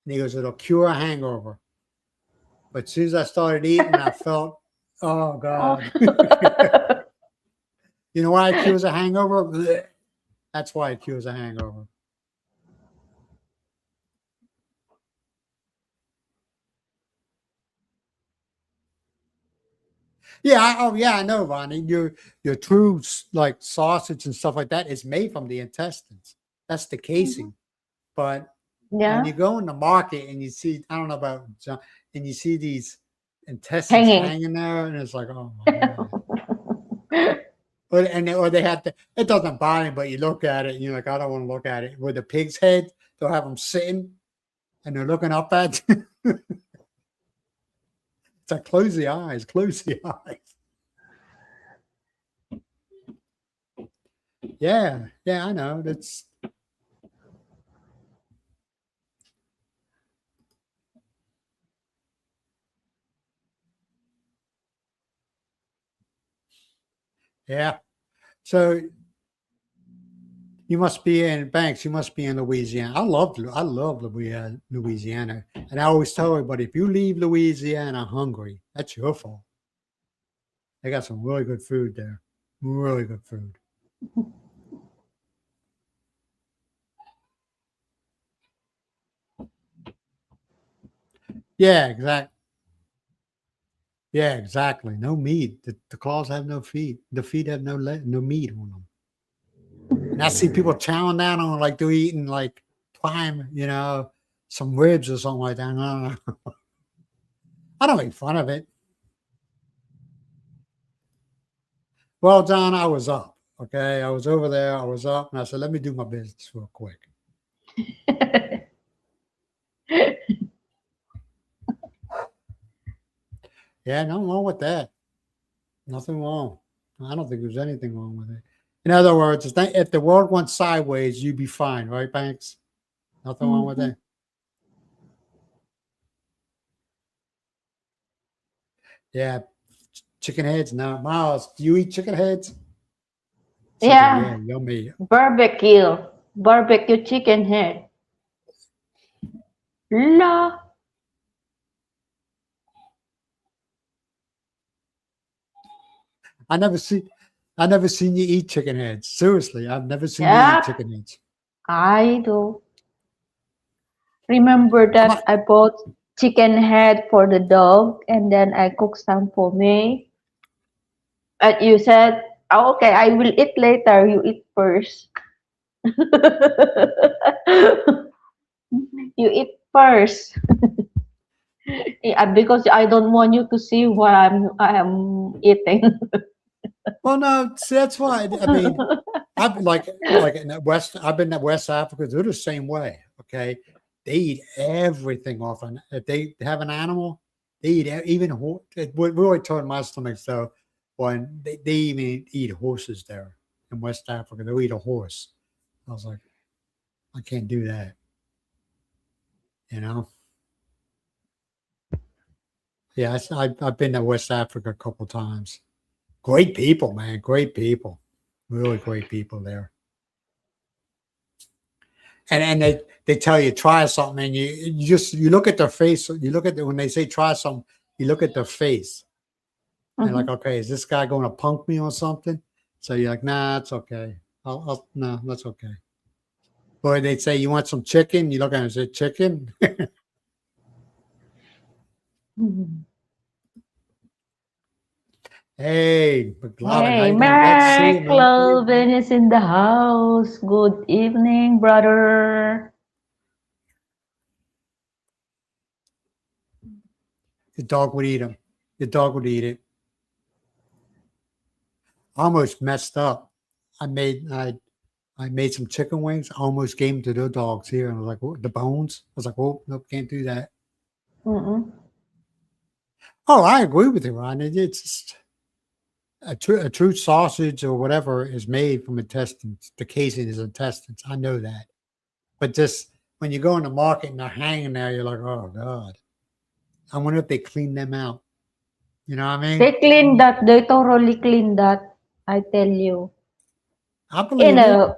And he goes, it'll cure a hangover. But as soon as I started eating, I felt, oh Oh. God. You know why it cures a hangover? Blech. That's why it cures a hangover. Yeah, oh yeah, I know, Ronnie. Your true like sausage and stuff like that is made from the intestines. That's the casing. But when Yeah, you go in the market and you see, I don't know about John, and you see these intestines hanging. hanging there, and it's like, oh my God. Or they have to. It doesn't bother me, but you look at it and you're like, I don't want to look at it. With the pig's head, they'll have them sitting and they're looking up at you. It's like close the eyes, close the eyes. Yeah, yeah, I know. That's yeah. So you must be in Banks. You must be in Louisiana. I love Louisiana, and I always tell everybody if you leave Louisiana hungry, that's your fault. They got some really good food there, really good food. Yeah, exactly. Yeah, exactly. No meat. The claws have no feet. The feet have no meat on them. And I see people chowing down on like they're eating like prime, some ribs or something like that. I don't know. I don't make fun of it. Well, John, I was up. Okay, I was over there. I was up, and I said, "Let me do my business real quick." Yeah, nothing wrong with that. Nothing wrong. I don't think there's anything wrong with it. In other words, if the world went sideways, you'd be fine, right, Banks? Nothing wrong with Mhm. that. Yeah, chicken heads. Now, Myles, do you eat chicken heads? She's like, yeah, Yeah, yummy. barbecue chicken head. La, I never see, I never seen you eat chicken heads. Seriously, I've never seen you eat yeah, chicken heads. I do. Remember I'm that not, I bought chicken head for the dog and then I cooked some for me. But you said, oh, okay, I will eat later. You eat first. You eat first. Yeah, because I don't want you to see what I am eating. well, no, see, that's why. I mean, I've been like in the West. I've been in West Africa. They're the same way. Okay, they eat everything off. And if they have an animal, they eat even. We always told my stomach so when they even eat horses there in West Africa. They'll eat a horse. I was like, I can't do that. You know. Yeah, I've been to West Africa a couple times. Great people, man. Great people. Really great people there. And they tell you try something, and you look at their face. You look at when they say try something, you look at their face, and like, Mhm. okay, is this guy going to punk me or something? So you're like, nah, it's okay. No, that's okay. Or they'd say, you want some chicken? You look at it and say, chicken? Mhm. Hey, McLovin, how Hey, you doing? Glad to see you, Mark man. Cloven is in the house. Good evening, brother. Your dog would eat them. Your dog would eat it. I almost messed up. I made I I made some chicken wings. I almost gave them to the dogs here, and I was like, "Oh, the bones." I was like, "Oh, nope, can't do that." Mm-mm. Oh, I agree with you, Ron. It's just a true sausage or whatever is made from intestines. The casing is intestines. I know that, but just when you go in the market and they're hanging there, you're like, "Oh God." I wonder if they clean them out. You know what I mean? They clean that. They thoroughly clean that. I tell you. I In believe you. a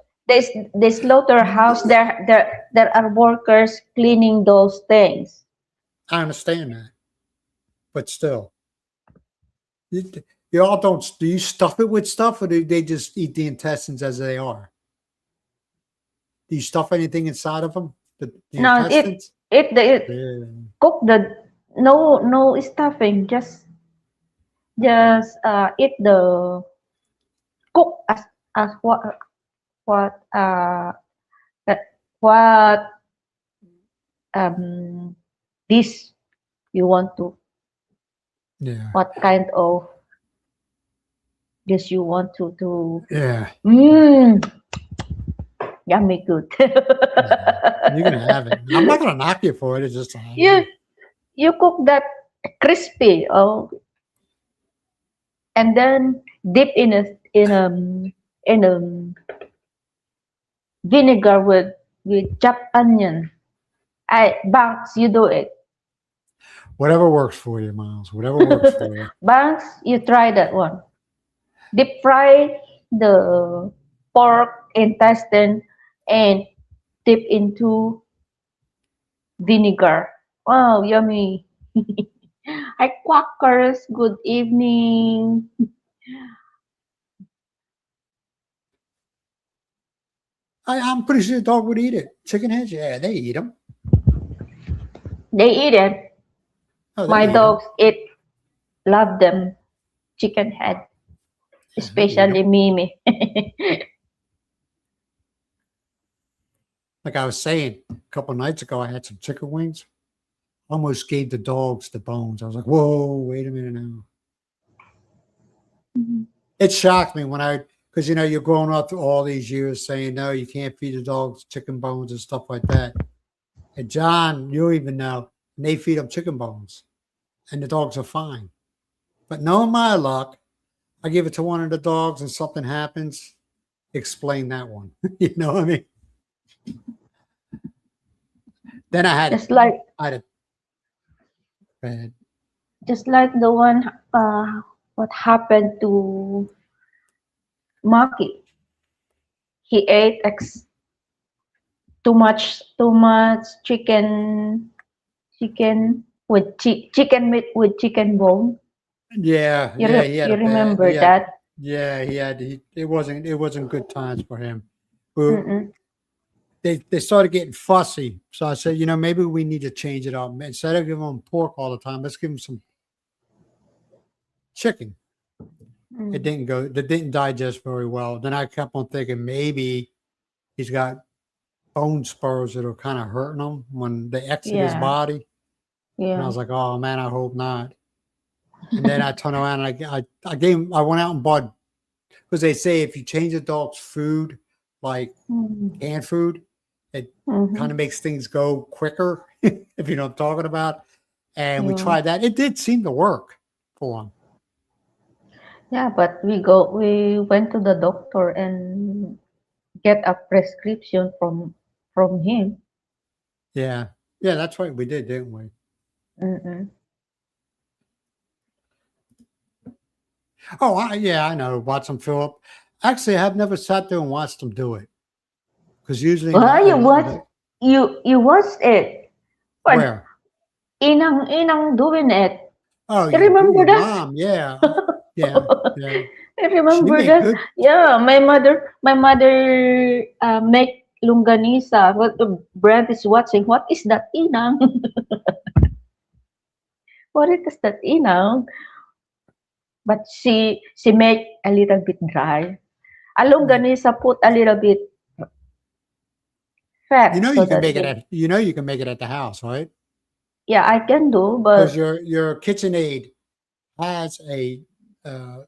the slaughterhouse, there are workers cleaning those things. I understand that, but still, you, you all don't. Do you stuff it with stuff, or do they just eat the intestines as they are? Do you stuff anything inside of them? The No, intestines? it Yeah. cook the no stuffing. Just eat the cook as what that- what um dish you want to, Yeah. what kind of dish you want to Yeah. mm, yummy good. Yeah. You can have it. I'm not gonna knock you for it. It's just you you cook that crispy, and then dip in a vinegar with chopped onion. I Banks, you do it. whatever works for you, Miles. Whatever works for you. Banks, you try that one. Deep fry the pork intestine and dip into vinegar. Wow, yummy. Hi, quackers. Good evening. I'm pretty sure the dog would eat it. Chicken heads, yeah, they eat them. They eat it. Oh, they My eat them. dogs love them. Chicken head, Yeah, they eat especially them. Mimi. Like I was saying, a couple nights ago, I had some chicken wings. Almost gave the dogs the bones. I was like, whoa, wait a minute now. It shocked me because you're growing up through all these years saying no, you can't feed the dogs chicken bones and stuff like that. And John, you even know, and they feed them chicken bones, and the dogs are fine. But knowing my luck, I give it to one of the dogs, and something happens. Explain that one. You know what I mean? Then I had Just like I had a bad. just like the one what happened to Maki. He ate too much chicken with chicken meat with chicken bone. Yeah, You yeah, he had you a bad. remember that? Yeah, he had. It wasn't good times for him. We, Mm-mm. they started getting fussy. So I said, maybe we need to change it up. Instead of giving them pork all the time, let's give them some chicken. It Mm. didn't go. That didn't digest very well. Then I kept on thinking maybe he's got bone spurs that are kind of hurting him when they exit his Yeah, body. And I yeah. was like, oh man, I hope not. And then I turned around and I went out and bought, because they say if you change a dog's food, like Mm. canned food, it kind Mm-hmm. of makes things go quicker, if you know what I'm talking about. And we Yeah. tried that. It did seem to work for him. Yeah, but we went to the doctor and get a prescription from him. Yeah. Yeah, that's right. We did, didn't we? Mm-mm. Oh, yeah, I know. Watch them fill up. Actually, I've never sat there and watched them do it. Because usually Well, you watched it. What where? inang doing it? Oh, You remember your that? mom. Yeah. Yeah. Yeah. I She remember made that. good. Yeah, my mother make lunganisa. What Brent is watching? What is that inang? What is that inang? But she make a little bit dry. A Yeah. longanisa put a little bit fat so You can that make it at the house, right? yeah, I can do, Because but your KitchenAid has a uh,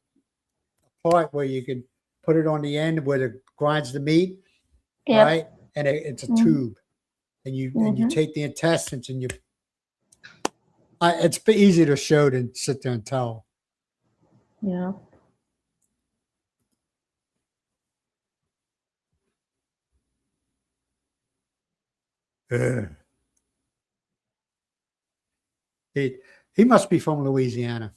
part where you can put it on the end where it grinds the meat, yep. right? And it's a Mm-hmm. tube, and you Mm-hmm. take the intestines and it's easy to show than sit there and tell. Yeah. Ugh. He he must be from Louisiana.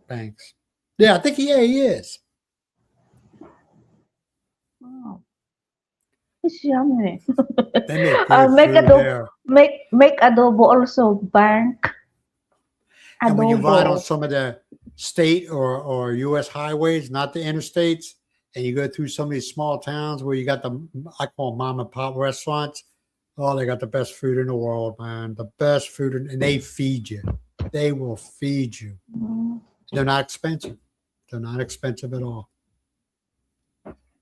Thanks. Yeah, I think he is. Oh, it's yummy. They make good Make food adobo. there. Make adobo also. Bank And when you ride on adobo. some of the state or U.S. highways, not the interstates, and you go through some of these small towns where you got I call them mom and pop restaurants. Oh, they got the best food in the world, man. The best food, and they feed you. They will feed you. Mm. They're not expensive. They're not expensive at all.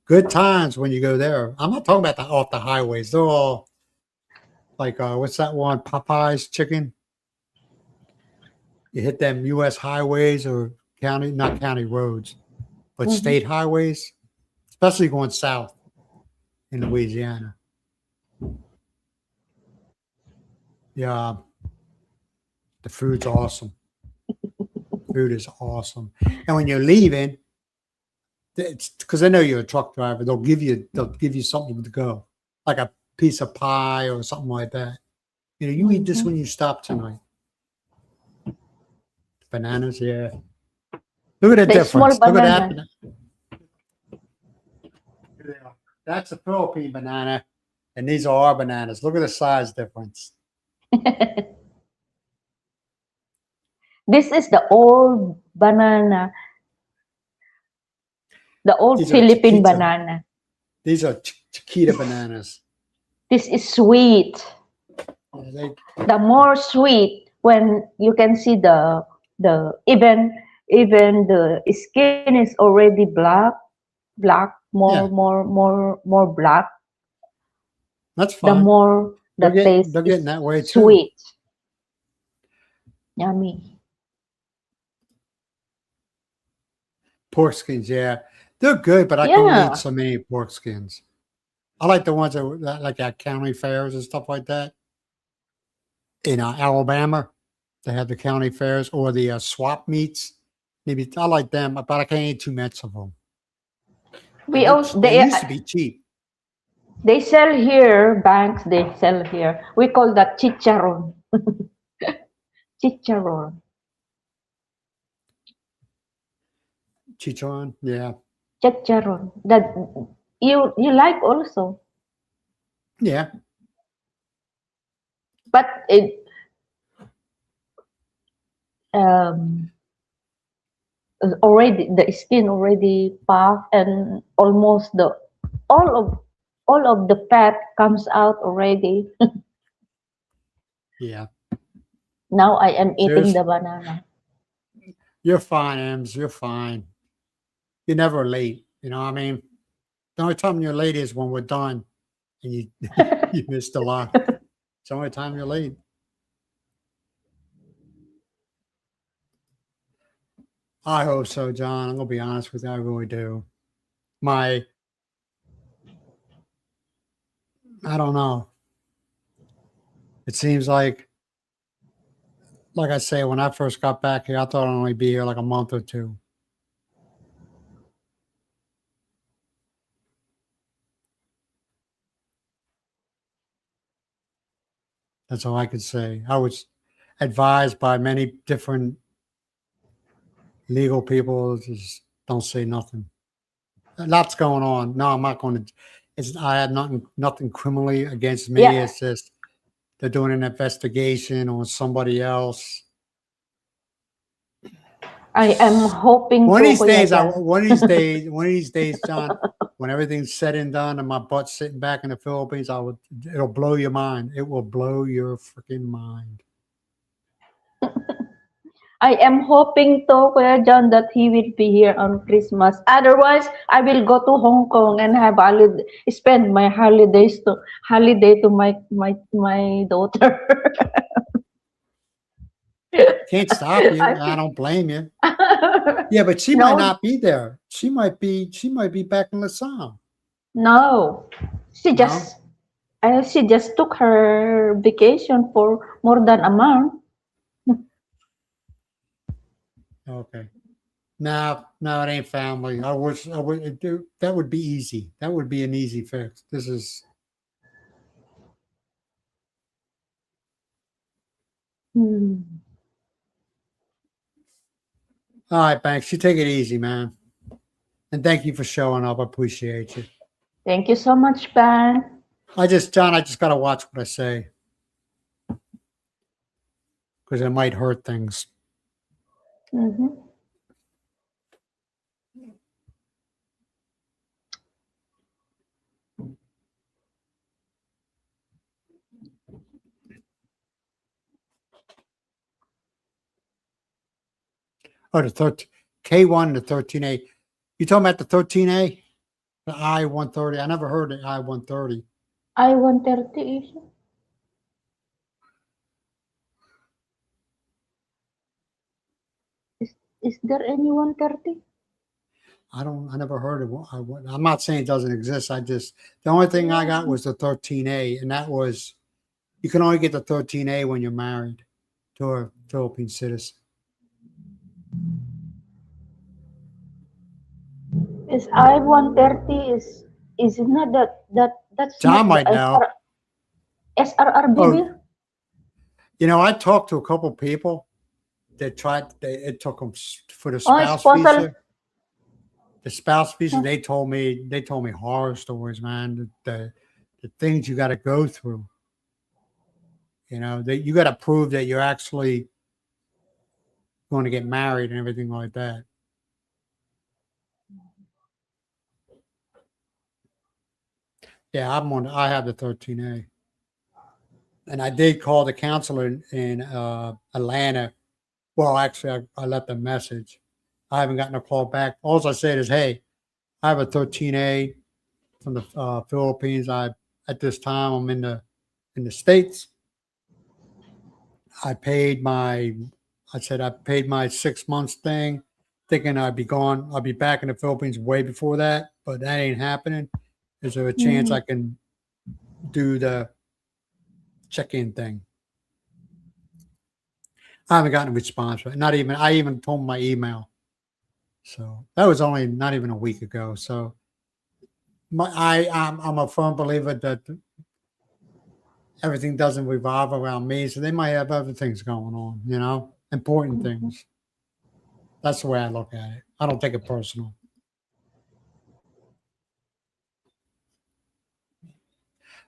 Good times when you go there. I'm not talking about off the highways. They're all like, what's that one? Popeye's chicken. You hit them U.S. highways or not county roads, but Mhm. state highways, especially going south in Louisiana. Yeah, the food's awesome. Food is awesome. And when you're leaving, it's because they know you're a truck driver. They'll give you something to go, like a piece of pie or something like that. You eat this Mhm. when you stop tonight. Bananas, yeah. Look at the The small difference. Look at that. banana. That's a Philippine banana, and these are our bananas. Look at the size difference. This is the old banana, the old These are Philippine Chiquita. banana. These are Chiquita bananas. This is sweet. Yeah, The more sweet when you can see the even the skin is already black, yeah, more black. that's The fine. more the taste They're getting is that way too. sweet, yummy. Pork skins, yeah. They're good, but I can only eat Yeah. so many pork skins. I like the ones that like at county fairs and stuff like that. In Alabama, they have the county fairs or the swap meets. Maybe I like them, but I can't eat too much of them. We also They used to be cheap. they sell here, banks they sell here. We call that chicharon. Chicharon. Chichon, yeah. Chicharon. That you like also. Yeah. But it um is already the skin already puff and almost the all of all of the fat comes out already. Yeah. Now I am eating Serious? the banana. You're fine, Ems. You're fine. You're never late. You know what I mean? The only time you're late is when we're done and you you missed a lot. It's the only time you're late. I hope so, John. I'm gonna be honest with you. I really do. I don't know. It seems like I say, when I first got back here, I thought I'd only be here like a month or two. That's all I could say. I was advised by many different legal people, just don't say nothing. A lot's going on. No, I'm not going to. I had nothing criminally against me. Yeah, It's just they're doing an investigation on somebody else. I am hoping One of to these Kuya days, Jan. one of these days, John, when everything's said and done, and my butt's sitting back in the Philippines, it'll blow your mind. It will blow your freaking mind. I am hoping to Kuya John that he will be here on Christmas. Otherwise, I will go to Hong Kong and have holiday, spend my holiday to my daughter. Can't stop you. I I, don't blame you. Yeah, but she might no, not be there. She might be back in Lausanne. no. She No? just she just took her vacation for more than a month. Okay. No, it ain't family. I would do that would be easy. That would be an easy fix. This is Hmm. all right, Banks. You take it easy, man. And thank you for showing up. I appreciate you. Thank you so much, Ben. John, I just gotta watch what I say because it might hurt things. Mhm. Oh, the 13 K1 to 13A. You talking about the 13A? The I-130. I never heard of I-130. I-130 is there any 130? I never heard of it. I'm not saying it doesn't exist. The only thing I got was the 13A, and that was, you can only get the 13A when you're married to a Philippine citizen. Is I-130 is it not that's John not the might know. SRRBB? Oh, I talked to a couple people that it took them for the Oh, spouse spousal. visa. The spouse visa, they told me horror stories, man. The things you got to go through. That you got to prove that you're actually going to get married and everything like that. Yeah, I have the 13A. And I did call the counselor in Atlanta. Well, actually, I left a message. I haven't gotten a call back. All I said is, hey, I have a 13A from the Philippines. At this time, I'm in the States. I paid my 6 months thing. thinking I'd be gone. I'll be back in the Philippines way before that, but that ain't happening. Is there a chance I can do the check-in thing? I haven't gotten a response, but I even told my email. So that was only not even a week ago. So I'm a firm believer that everything doesn't revolve around me. So they might have other things going on, important things. That's the way I look at it. I don't take it personal.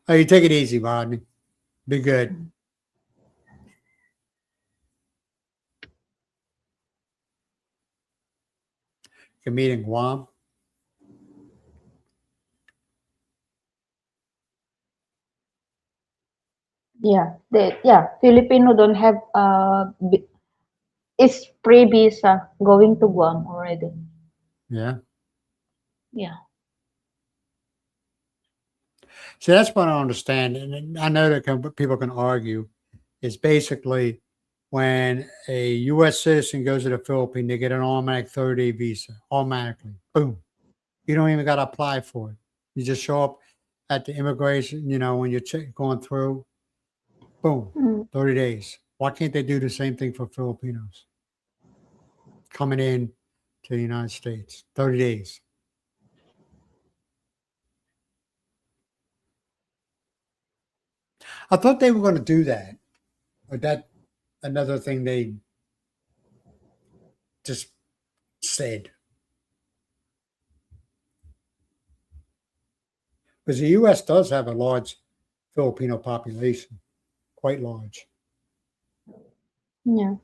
Oh, you take it easy, Rodney. Be good. You're meeting Guam. Yeah, Filipino don't have it's free visa going to Guam already. Yeah. Yeah. See, that's what I understand. And I know that people can argue. Is basically when a U.S. citizen goes to the Philippines, they get an automatic 30-day visa, automatically. Boom. You don't even got to apply for it. You just show up at the immigration, when you're going through, boom, 30 days. Why can't they do the same thing for Filipinos coming in to the United States? 30 days. I thought they were going to do that. Or that another thing they just said. Because the U.S. does have a large Filipino population, quite large. Yeah.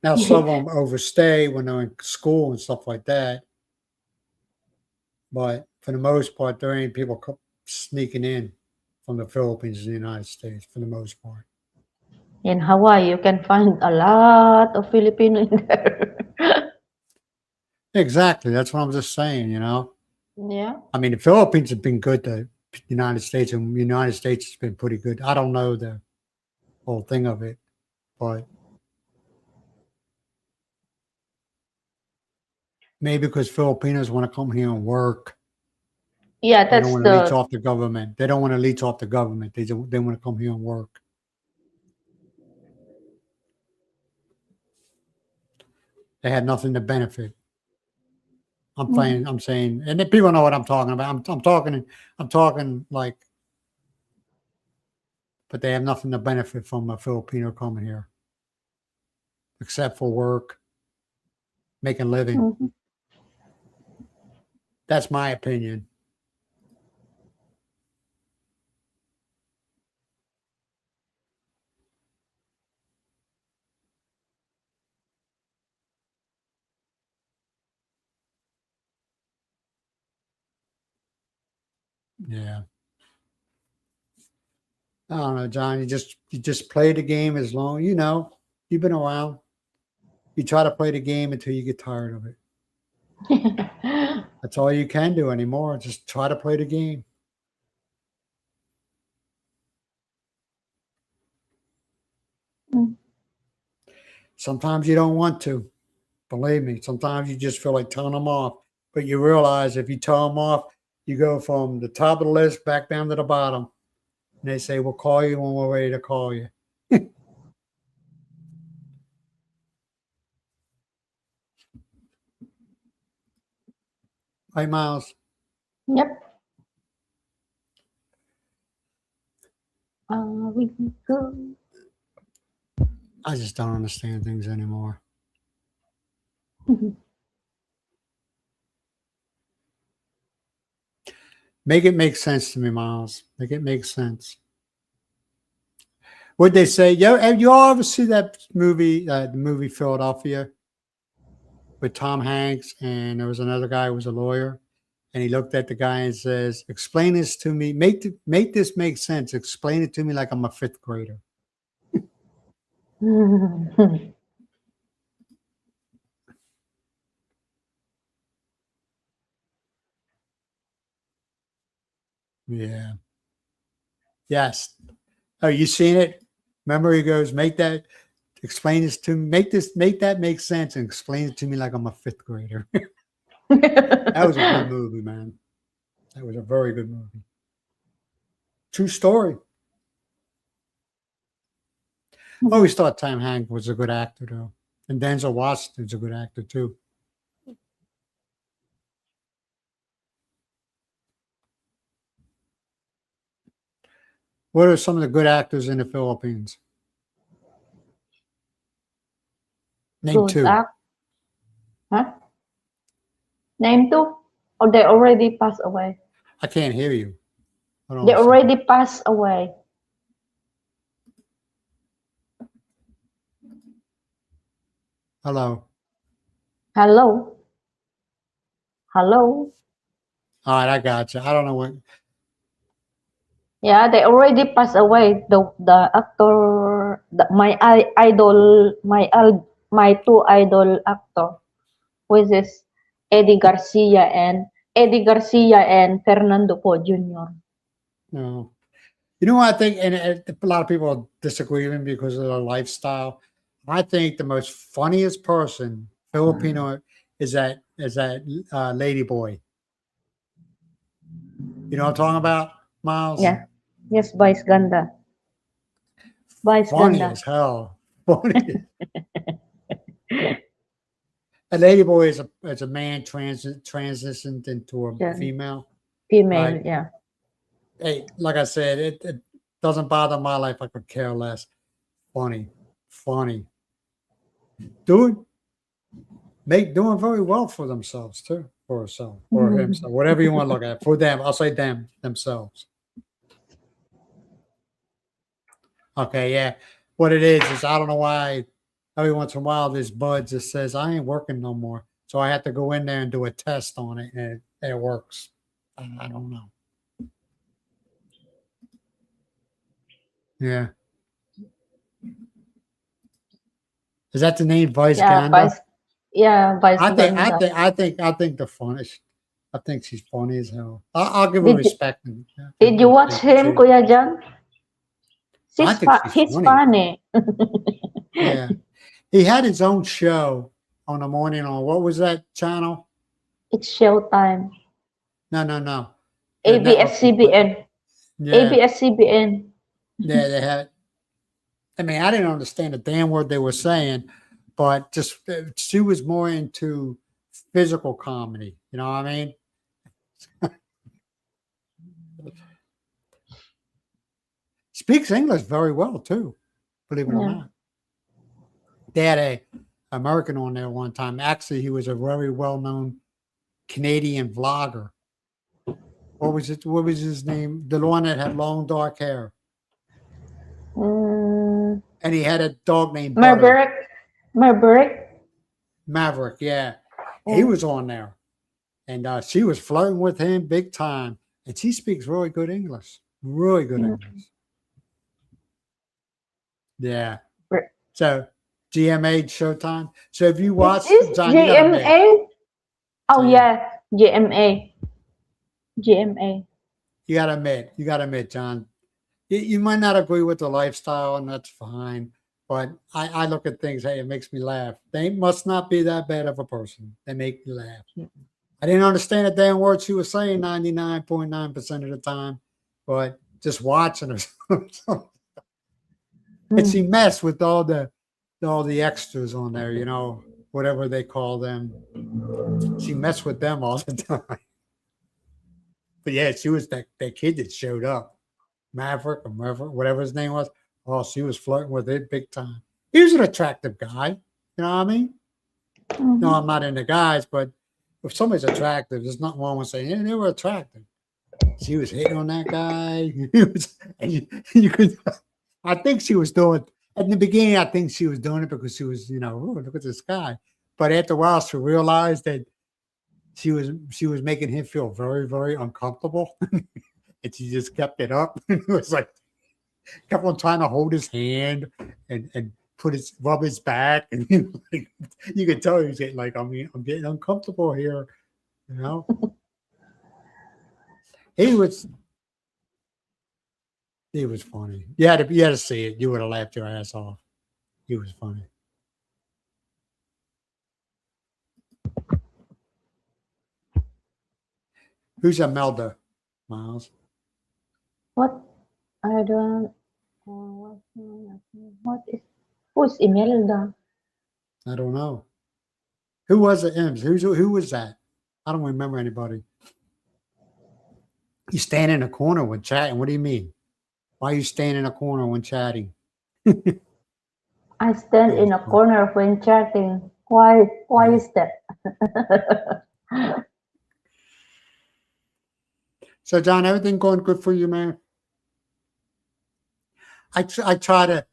Now, some of them overstay when they're in school and stuff like that. But for the most part, there ain't people sneaking in from the Philippines to the United States, for the most part. In Hawaii, you can find a lot of Filipino in there. Exactly. That's what I'm just saying, Yeah. I mean, the Philippines have been good to the United States, and the United States has been pretty good. I don't know the whole thing of it, but maybe because Filipinos want to come here and work. Yeah, They don't that's want to leech off the government. They don't want to leech off the government. They want to come here and work. They had nothing to benefit. I'm saying, and people know what I'm talking about. I'm talking like, but they have nothing to benefit from a Filipino coming here, except for work, making a living. That's my opinion. Yeah. I don't know, John. You just play the game as long you've been around. You try to play the game until you get tired of it. That's all you can do anymore. Just try to play the game. Sometimes you don't want to. Believe me, sometimes you just feel like telling them off. But you realize if you tell them off, you go from the top of the list back down to the bottom. And they say, we'll call you when we're ready to call you. Hey, Myles. Yep. We go. I just don't understand things anymore. Make it make sense to me, Myles. Make it make sense. What'd they say? You all ever see that movie, the movie Philadelphia, with Tom Hanks, and there was another guy who was a lawyer, and he looked at the guy and says, "Explain this to me. Make this make sense. Explain it to me like I'm a fifth grader." Yeah. Yes. Oh, you seen it? Remember, he goes, "Make that explain this to me. Make that make sense and explain it to me like I'm a fifth grader. That was a good movie, man. That was a very good movie. True story. I always thought Tom Hanks was a good actor, though. And Denzel Washington's a good actor, too. What are some of the good actors in the Philippines? Name Good two. Huh? Name two? Or they already passed away? I can't hear you. Hold on They a second. already passed away. Hello. Hello? Hello? All right, I got you. I don't know what. Yeah, they already passed away. The actor, idol, my two idol actor, which is Eddie Garcia and Fernando Po Jr. No. You know what I think, and a lot of people disagree with me because of their lifestyle. I think the most funniest person, Filipino, is that lady boy. You know what I'm talking about, Myles? Yeah. Yes, Vice Ganda. Vice Funny Ganda. as hell. Funny. A lady boy is a man transitioned into a Yeah. female. Female, Right. yeah. Hey, like I said, it doesn't bother my life. I could care less. Funny. Doing very well for themselves too, for herself or himself, whatever you want to look at. For them, I'll say themselves. Okay, yeah. What it is I don't know why every once in a while this bud just says I ain't working no more, so I have to go in there and do a test on it, and it works. I don't know. Yeah. Is that the name, Vice Yeah, Ganda? Vice I think Ganda. the funniest. I think she's funny as hell. I'll give her Did you, respect. did you watch him, Kuya Jan? I think she's He's funny. funny. Yeah, he had his own show on the morning on what was that channel? It's showtime. No. The network. ABS-CBN. Yeah, ABS-CBN. yeah. They had. I mean, I didn't understand a damn word they were saying, but just she was more into physical comedy. You know what I mean? Speaks English very well too, believe it or Yeah. not. They had a American on there one time. Actually, he was a very well-known Canadian vlogger. What was it? What was his name? The one that had long dark hair, Mm, and he had a dog named Badoc. Maverick. Maverick. Yeah, he Mm. was on there, and she was flirting with him big time. And she speaks really good English. Really good Mm. English. Yeah. Br- So GMA Showtime. So if you This watch is John, you got to admit. GMA. Oh Yeah. yeah, GMA. GMA. You got to admit, John. You might not agree with the lifestyle, and that's fine. But I look at things. Hey, it makes me laugh. They must not be that bad of a person. They make me laugh. I didn't understand a damn word she was saying 99.9% of the time, but just watching her. And she messed with all the extras on there, you know, whatever they call them. She messed with them all the time. But yeah, she was that kid that showed up, Maverick, whatever his name was. Oh, she was flirting with it big time. He was an attractive guy. You know what I mean? No, I'm not into guys, but if somebody's attractive, there's nothing wrong with saying, yeah, they were attractive. She was hitting on that guy. You could. I think she was doing at the beginning. I think she was doing it because she was, you know, oh, look at this guy. But after a while, she realized that she was making him feel very, very uncomfortable, and she just kept it up. It was like kept on trying to hold his hand and rub his back, and you could tell he was getting like, I'm getting uncomfortable here, you know. He was funny. You had to see it. You would have laughed your ass off. He was funny. Who's Imelda, Miles? What? I don't. What is? Who's Imelda? I don't know. Who was the M's? Who was that? I don't remember anybody. You stand in a corner when chatting. What do you mean? Why are you standing in a corner when chatting? I stand in a corner when chatting. Why? Why is that? So, John, everything going good for you, man? I try to.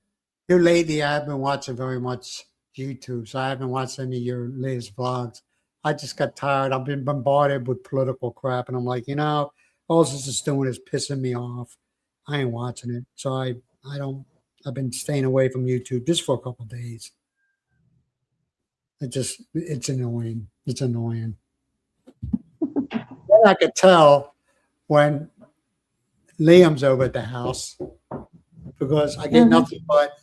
Here lately, I haven't been watching very much YouTube, so I haven't watched any of your latest vlogs. I just got tired. I've been bombarded with political crap, and I'm like, all this is doing is pissing me off. I ain't watching it, so I don't. I've been staying away from YouTube just for a couple of days. It's annoying. It's annoying. Then I could tell when Liam's over at the house because I get nothing but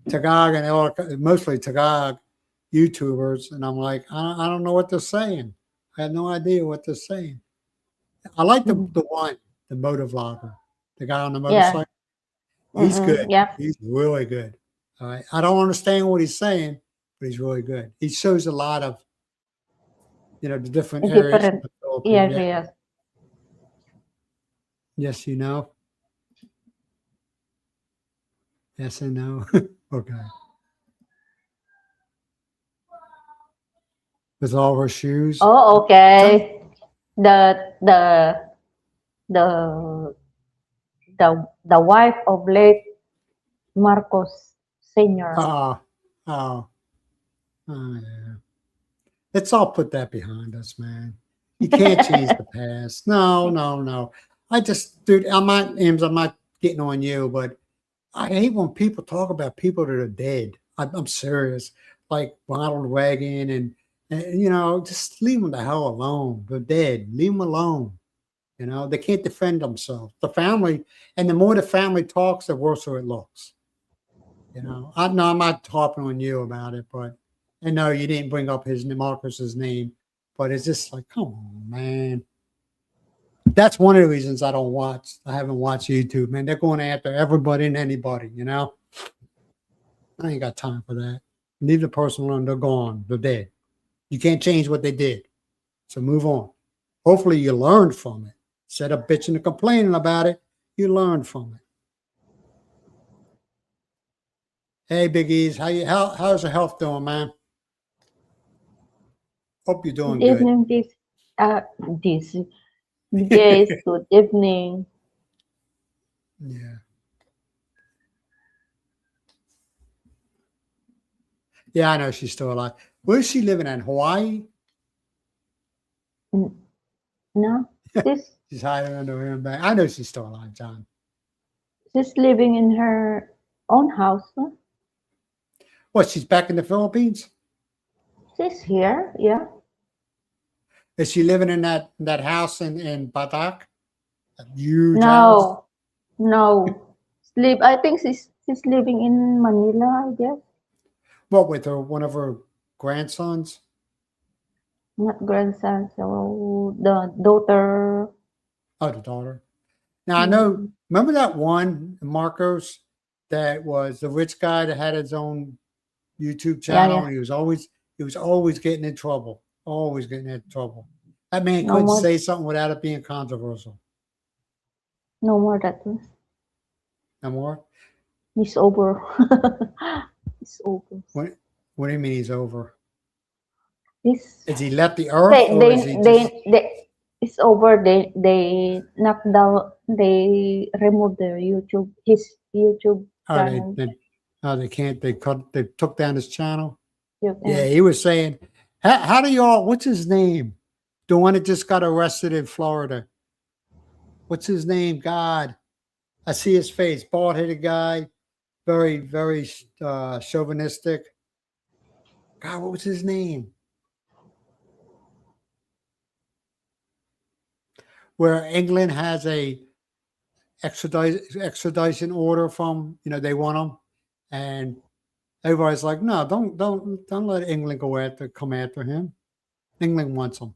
Tagalog and mostly Tagalog YouTubers, and I'm like, I don't know what they're saying. I have no idea what they're saying. I like the one, the motor vlogger, the guy on the motorcycle. He's good. Yeah. He's really good. All right. I don't understand what he's saying, but he's really good. He shows a lot of, the different areas. Different areas. Yes, you know. Yes, I know. Okay. With all her shoes. Oh, okay. The the the wife of late Marcos Senior. Oh, yeah. Let's all put that behind us, man. You can't change the past. No. Dude, I'm not getting on you, but I hate when people talk about people that are dead. I'm serious. Like Ronald Reagan and just leave them the hell alone. They're dead. Leave them alone. They can't defend themselves. The family, and the more the family talks, the worse it looks. I'm not harping on you about it, but I know you didn't bring up Marcus's name, but it's just like, come on, man. That's one of the reasons I haven't watched YouTube, man. They're going after everybody and anybody, I ain't got time for that. Leave the person alone. They're gone. They're dead. You can't change what they did. So move on. Hopefully you learned from it. Instead of bitching and complaining about it, you learned from it. Hey, Big E's, how's your health doing, man? Hope you're doing good. Evening, DJs, good evening. Yeah. Yeah, I know she's still alive. Where's she living in? Hawaii? No, she's hiding under her back. I know she's still alive, John. She's living in her own house. Huh? What? She's back in the Philippines? She's here. Yeah. Is she living in that house in Badoc? That huge house? No. I think she's living in Manila, I guess. What, with one of her grandsons? Not grandson, so the daughter. Oh, the daughter. Now I know. Remember that one Marcos that was the rich guy that had his own YouTube channel, and he was always getting in trouble. Always getting in trouble. That man couldn't say something without it being controversial. No more that one. No more? He's over. He's over. What do you mean he's over? Is he left the earth? It's over. They knocked down. They removed his YouTube channel. They can't. They took down his channel. Yeah, he was saying, how do y'all? What's his name? The one that just got arrested in Florida. What's his name? God, I see his face. Bald-headed guy, very, very chauvinistic. God, what was his name? Where England has a extradition order from, they want him, and Everybody's like, no, don't let England come after him. England wants him.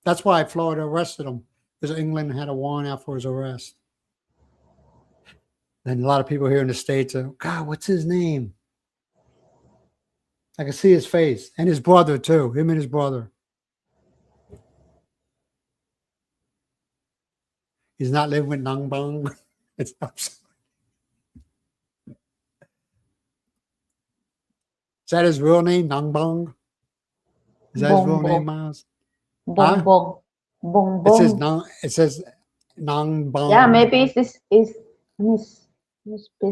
That's why Florida arrested him, because England had a warrant out for his arrest. And a lot of people here in the States are, God, what's his name? I can see his face, and his brother too. Him and his brother. He's not living with Nang Bang. It's absolutely. Is that his real name, Nang Bang? Is that his real name, Myles? Bong Huh? Bong. Bong It says Bong. Nang. It says Nang Bang. Yeah, maybe this is Miss.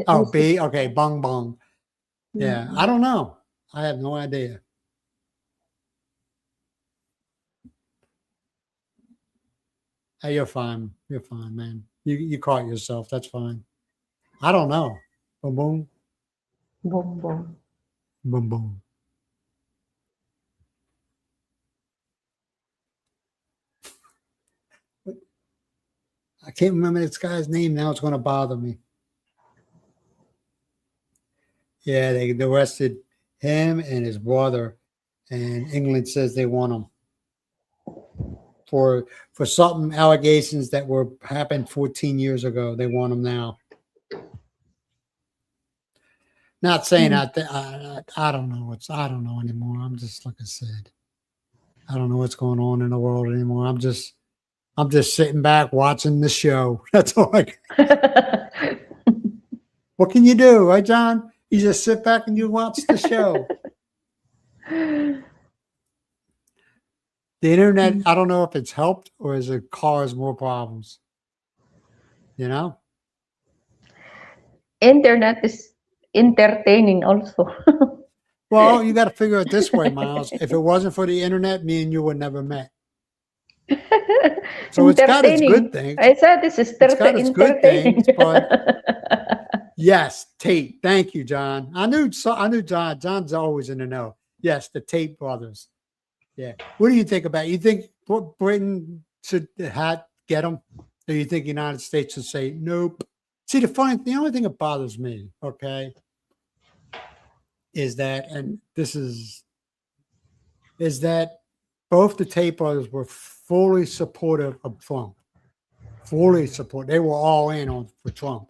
Oh, B. Okay, Bang Bang. Yeah, Mhm. I don't know. I have no idea. Hey, you're fine. You're fine, man. You caught yourself. That's fine. I don't know. Boom, boom, Bong Bong. boom, boom. I can't remember this guy's name now. It's going to bother me. Yeah, they arrested him and his brother, and England says they want him for something allegations that were happened 14 years ago. They want him now. Not saying I don't know. I don't know anymore. I'm just like I said. I don't know what's going on in the world anymore. I'm just sitting back watching the show. That's all I can. What can you do, right, John? You just sit back and you watch the show. The internet, I don't know if it's helped or has it caused more problems. You know? Internet is entertaining also. Well, you got to figure it this way, Myles. If it wasn't for the internet, me and you would never met. So it's got its good things. I said this is It's got its good entertaining. things, but yes, tape. Thank you, John. I knew John. John's always in the know. Yes, the Tate brothers. Yeah. What do you think about it? You think Britain should get them? Or you think the United States should say nope? See, the only thing that bothers me, okay, is that, and this is that both the Tate brothers were fully supportive of Trump. Fully support. They were all in on for Trump.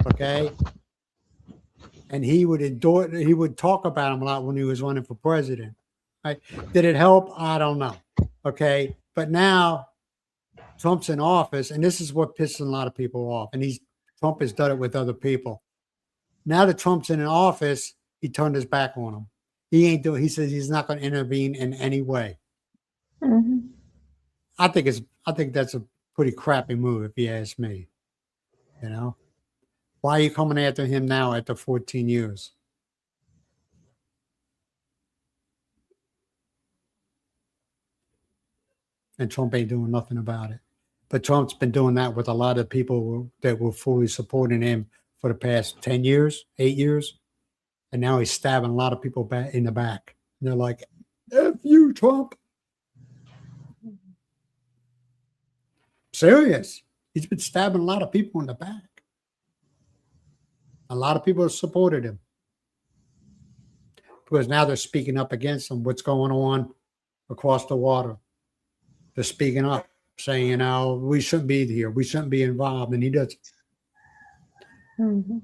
Okay. And he would talk about him a lot when he was running for president. Right? Did it help? I don't know. Okay. But now Trump's in office, and this is what pisses a lot of people off. And Trump has done it with other people. Now that Trump's in office, he turned his back on him. He says he's not going to intervene in any way. Mm-hmm. I think that's a pretty crappy move, if you ask me. You know? Why are you coming after him now after 14 years? And Trump ain't doing nothing about it. But Trump's been doing that with a lot of people that were fully supporting him for the past 10 years, 8 years. And now he's stabbing a lot of people back in the back. And they're like, F you, Trump. Serious. He's been stabbing a lot of people in the back. A lot of people have supported him. Because now they're speaking up against him. What's going on across the water? They're speaking up, saying, we shouldn't be here. We shouldn't be involved. And he does. Mm-hmm.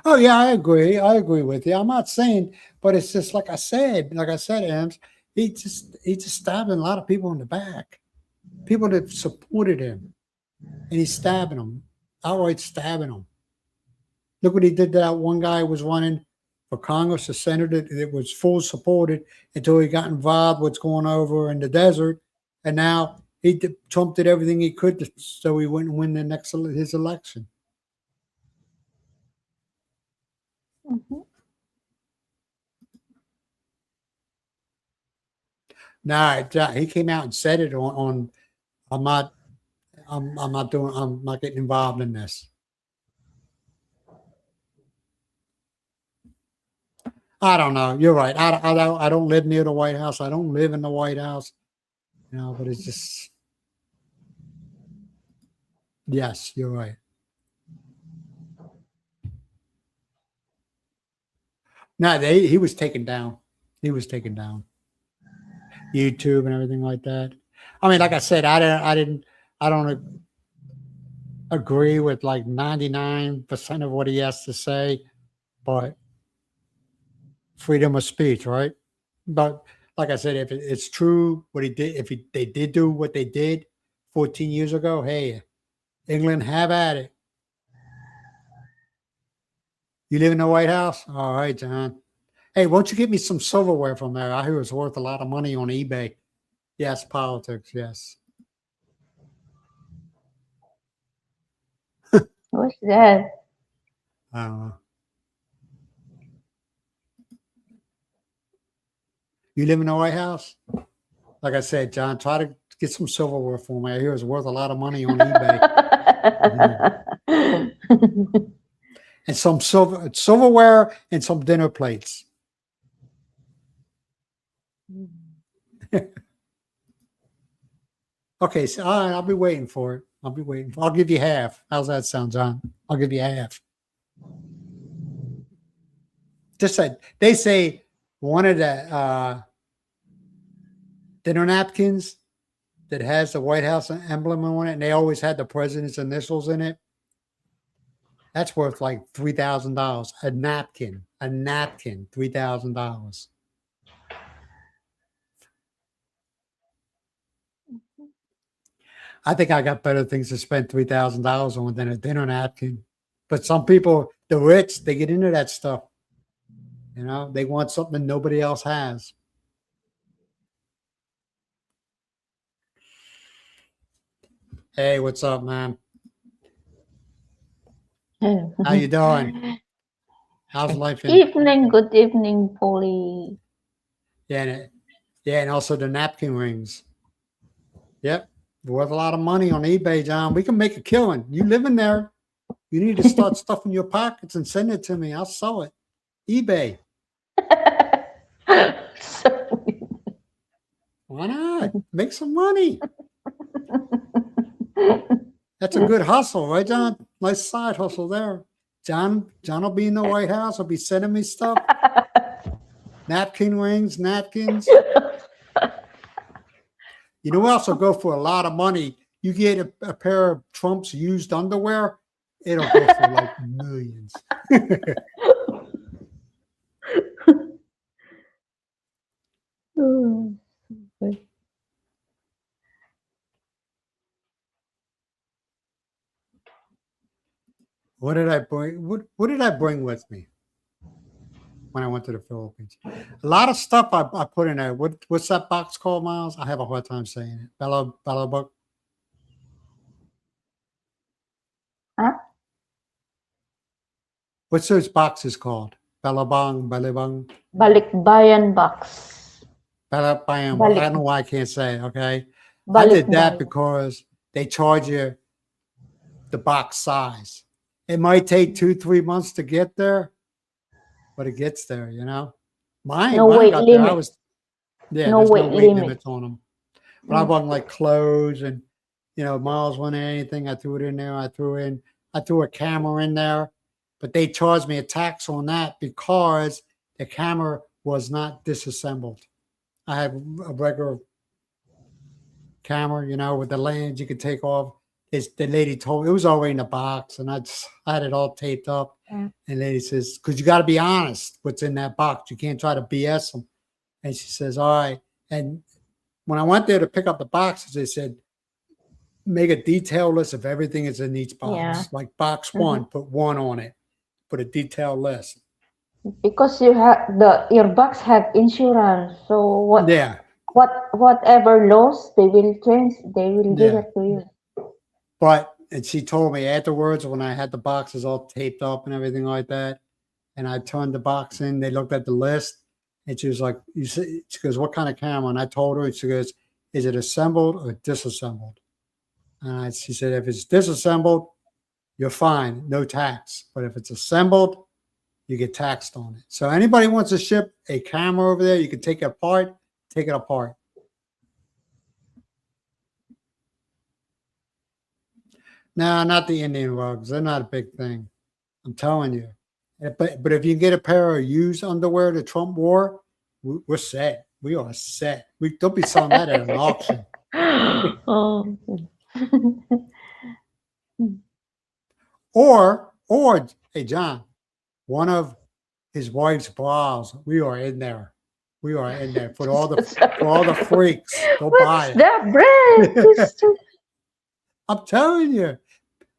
Oh, yeah, I agree. I agree with you. I'm not saying, but it's just like I said, Ems, he just stabbing a lot of people in the back. People that supported him. And he's stabbing them. Outright stabbing them. Look what he did to that one guy who was running for Congress, a senator that was full supported until he got involved with what's going over in the desert. And now Trump did everything he could so he wouldn't win his election. Mm-hmm. Nah, he came out and said it on I'm not getting involved in this. I don't know. You're right. I don't live near the White House. I don't live in the White House. But it's just, yes, you're right. No, he was taken down. He was taken down. YouTube and everything like that. I mean, like I said, I don't agree with like 99% of what he has to say, but freedom of speech, right? But like I said, if it's true what he did, if they did do what they did 14 years ago, hey, England, have at it. You live in the White House? All right, John. Hey, won't you get me some silverware from there? I hear it's worth a lot of money on eBay. Yes, politics, yes. What's that? I don't know. You live in the White House? Like I said, John, try to get some silverware for me. I hear it's worth a lot of money on eBay. And some silverware and some dinner plates. Okay, so all right, I'll be waiting for it. I'll give you half. How's that sound, John? I'll give you half. Just like they say, one of the dinner napkins that has the White House emblem on it, and they always had the president's initials in it. That's worth like $3,000. A napkin, $3,000. I think I got better things to spend $3,000 on than a dinner napkin. But some people, the rich, they get into that stuff. You know, they want something nobody else has. Hey, what's up, man? How you doing? How's life? Good evening, Polly. Yeah, and also the napkin rings. Yep, worth a lot of money on eBay, John. We can make a killing. You live in there. You need to start stuffing your pockets and send it to me. I'll sell it. eBay. Why not? Make some money. That's a good hustle, right, John? Nice side hustle there. John will be in the White House. He'll be sending me stuff. Napkin rings, napkins. You know, also go for a lot of money. You get a pair of Trump's used underwear, it'll go for like millions. What did I bring? What did I bring with me when I went to the Philippines? A lot of stuff I put in there. What's that box called, Myles? I have a hard time saying it. Badoc. Huh? What's those boxes called? Balabang. Balikbayan box. Balabang. I don't know why I can't say it, okay? I Balikbayan. did that because they charge you the box size. It might take 2-3 months to get there, but it gets there, you know. Mine got there. I was there's no weight limits on them. But I bought like clothes and Myles wanted anything, I threw it in there. I threw a camera in there, but they charged me a tax on that because the camera was not disassembled. I had a regular camera, with the lens you could take off. The lady told me it was already in the box, and I had it all taped up. And the lady says, because you got to be honest what's in that box. You can't try to BS them. And she says, all right. And when I went there to pick up the boxes, they said, make a detailed list of everything that's in each box. Yeah. Like box 1, put 1 on it. Put a detailed list. Because you have your box have insurance. So what? Yeah. Whatever loss they will change, they will give it to you. And she told me afterwards when I had the boxes all taped up and everything like that, and I turned the box in, they looked at the list, and she was like, she goes, what kind of camera? And I told her, and she goes, is it assembled or disassembled? And she said, if it's disassembled, you're fine, no tax. But if it's assembled, you get taxed on it. So anybody wants to ship a camera over there, you can take it apart, take it apart. No, not the Indian rugs. They're not a big thing. I'm telling you. But if you can get a pair of used underwear that Trump wore, we're set. We are set. They'll be selling that at an auction. Oh. Or, hey, John, one of his wife's bras. We are in there. We are in there for all the freaks. Go buy What's it. that, Brent? I'm telling you,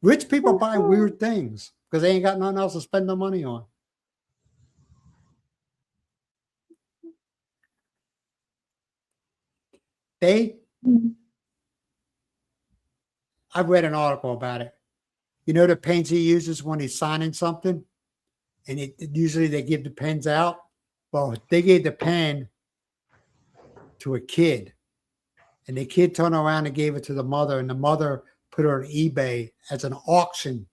rich people buy weird things because they ain't got nothing else to spend their money on. I've read an article about it. You know the pens he uses when he's signing something? And usually they give the pens out. Well, they gave the pen to a kid. And the kid turned around and gave it to the mother. And the mother put it on eBay as an auction.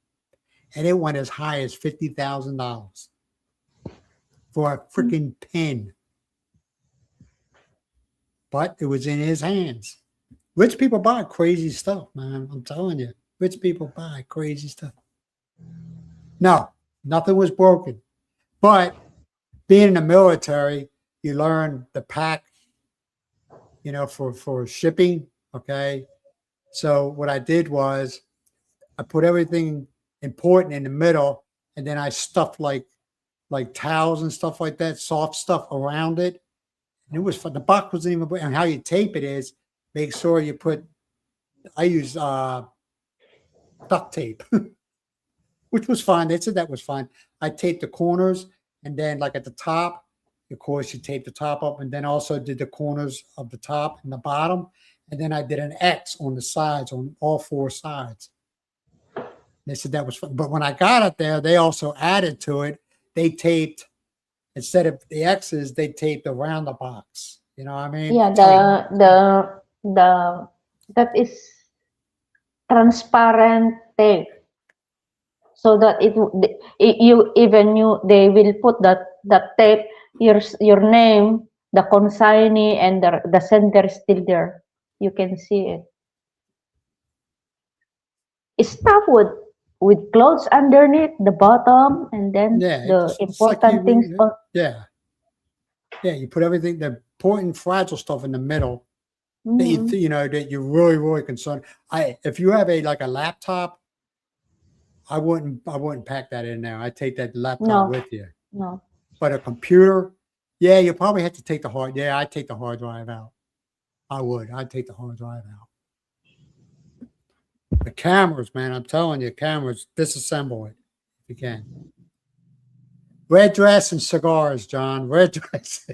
And it went as high as $50,000 for a freaking pen. But it was in his hands. Rich people buy crazy stuff, man. I'm telling you. Rich people buy crazy stuff. No, nothing was broken. But being in the military, you learn the pack, for shipping. Okay. So what I did was I put everything important in the middle, and then I stuffed like towels and stuff like that, soft stuff around it. And it was fun. The box wasn't even, and how you tape it is make sure you I use duct tape, which was fine. They said that was fine. I taped the corners, and then like at the top, of course, you tape the top up, and then also did the corners of the top and the bottom. And then I did an X on the sides, on all four sides. They said that was fun. But when I got it there, they also added to it. They taped, instead of the X's, they taped around the box. You know what I mean? Yeah, that is transparent tape, so that they will put that tape, your name, the consignee, and the sender is still there. You can see it. It's stuffed with clothes underneath the bottom, and then the important things. Yeah, you put everything, the important fragile stuff in the middle. That you're really, really concerned. If you have a laptop, I wouldn't pack that in there. I'd take that laptop with you. No. But a computer, you probably have to take the hard. Yeah, I'd take the hard drive out. I would. I'd take the hard drive out. The cameras, man, I'm telling you, cameras, disassemble it if you can. Red dress and cigars, John. Red dress.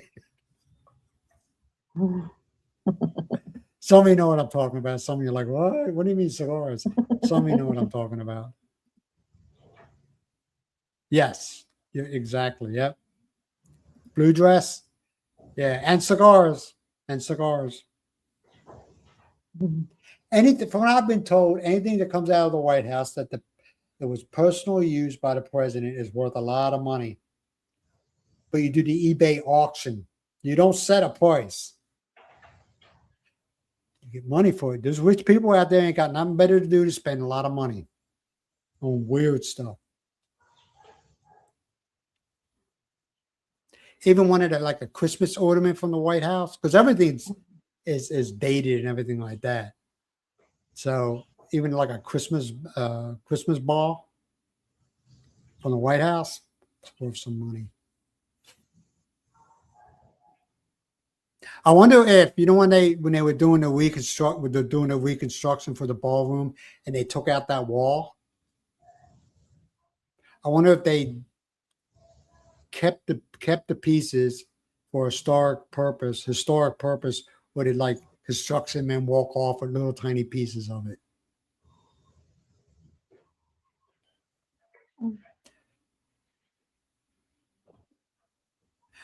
Some of you know what I'm talking about. Some of you are like, what? What do you mean cigars? Some of you know what I'm talking about. Yes, exactly. Yep. Blue dress. Yeah, and cigars. Anything, from what I've been told, anything that comes out of the White House that was personally used by the president is worth a lot of money. But you do the eBay auction. You don't set a price. You get money for it. There's rich people out there ain't got nothing better to do to spend a lot of money on weird stuff. Even wanted like a Christmas ornament from the White House, because everything is dated and everything like that. So even like a Christmas ball from the White House, it's worth some money. I wonder if, when they were doing the reconstruction for the ballroom and they took out that wall, I wonder if they kept the pieces for historic purpose, where they like construction men walk off with little tiny pieces of it.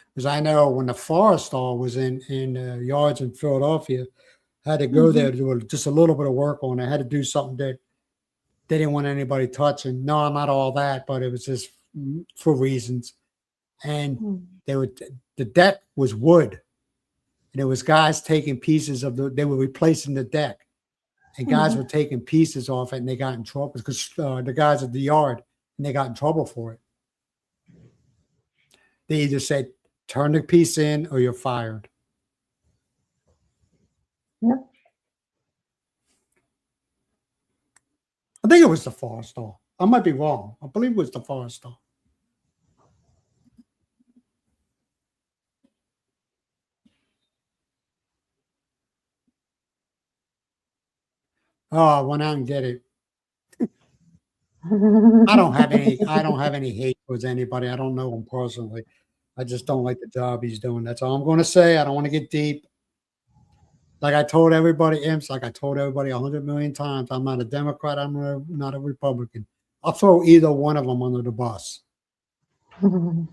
Because I know when the Forrestal was in yards in Philadelphia, I had to go there to do just a little bit of work on it. I had to do something that they didn't want anybody touching. No, not all that, but it was just for reasons. And the deck was wood. And there was guys taking pieces they were replacing the deck. And guys were taking pieces off it, and they got in trouble because the guys at the yard, and they got in trouble for it. They either said, turn the piece in or you're fired. Yep. I think it was the Forester. I might be wrong. I believe it was the Forester. Oh, I went out and get it. I don't have any hate towards anybody. I don't know him personally. I just don't like the job he's doing. That's all I'm going to say. I don't want to get deep. Like I told everybody, Imps, like I told everybody 100 million times, I'm not a Democrat. Not a Republican. I'll throw either one of them under the bus. I'm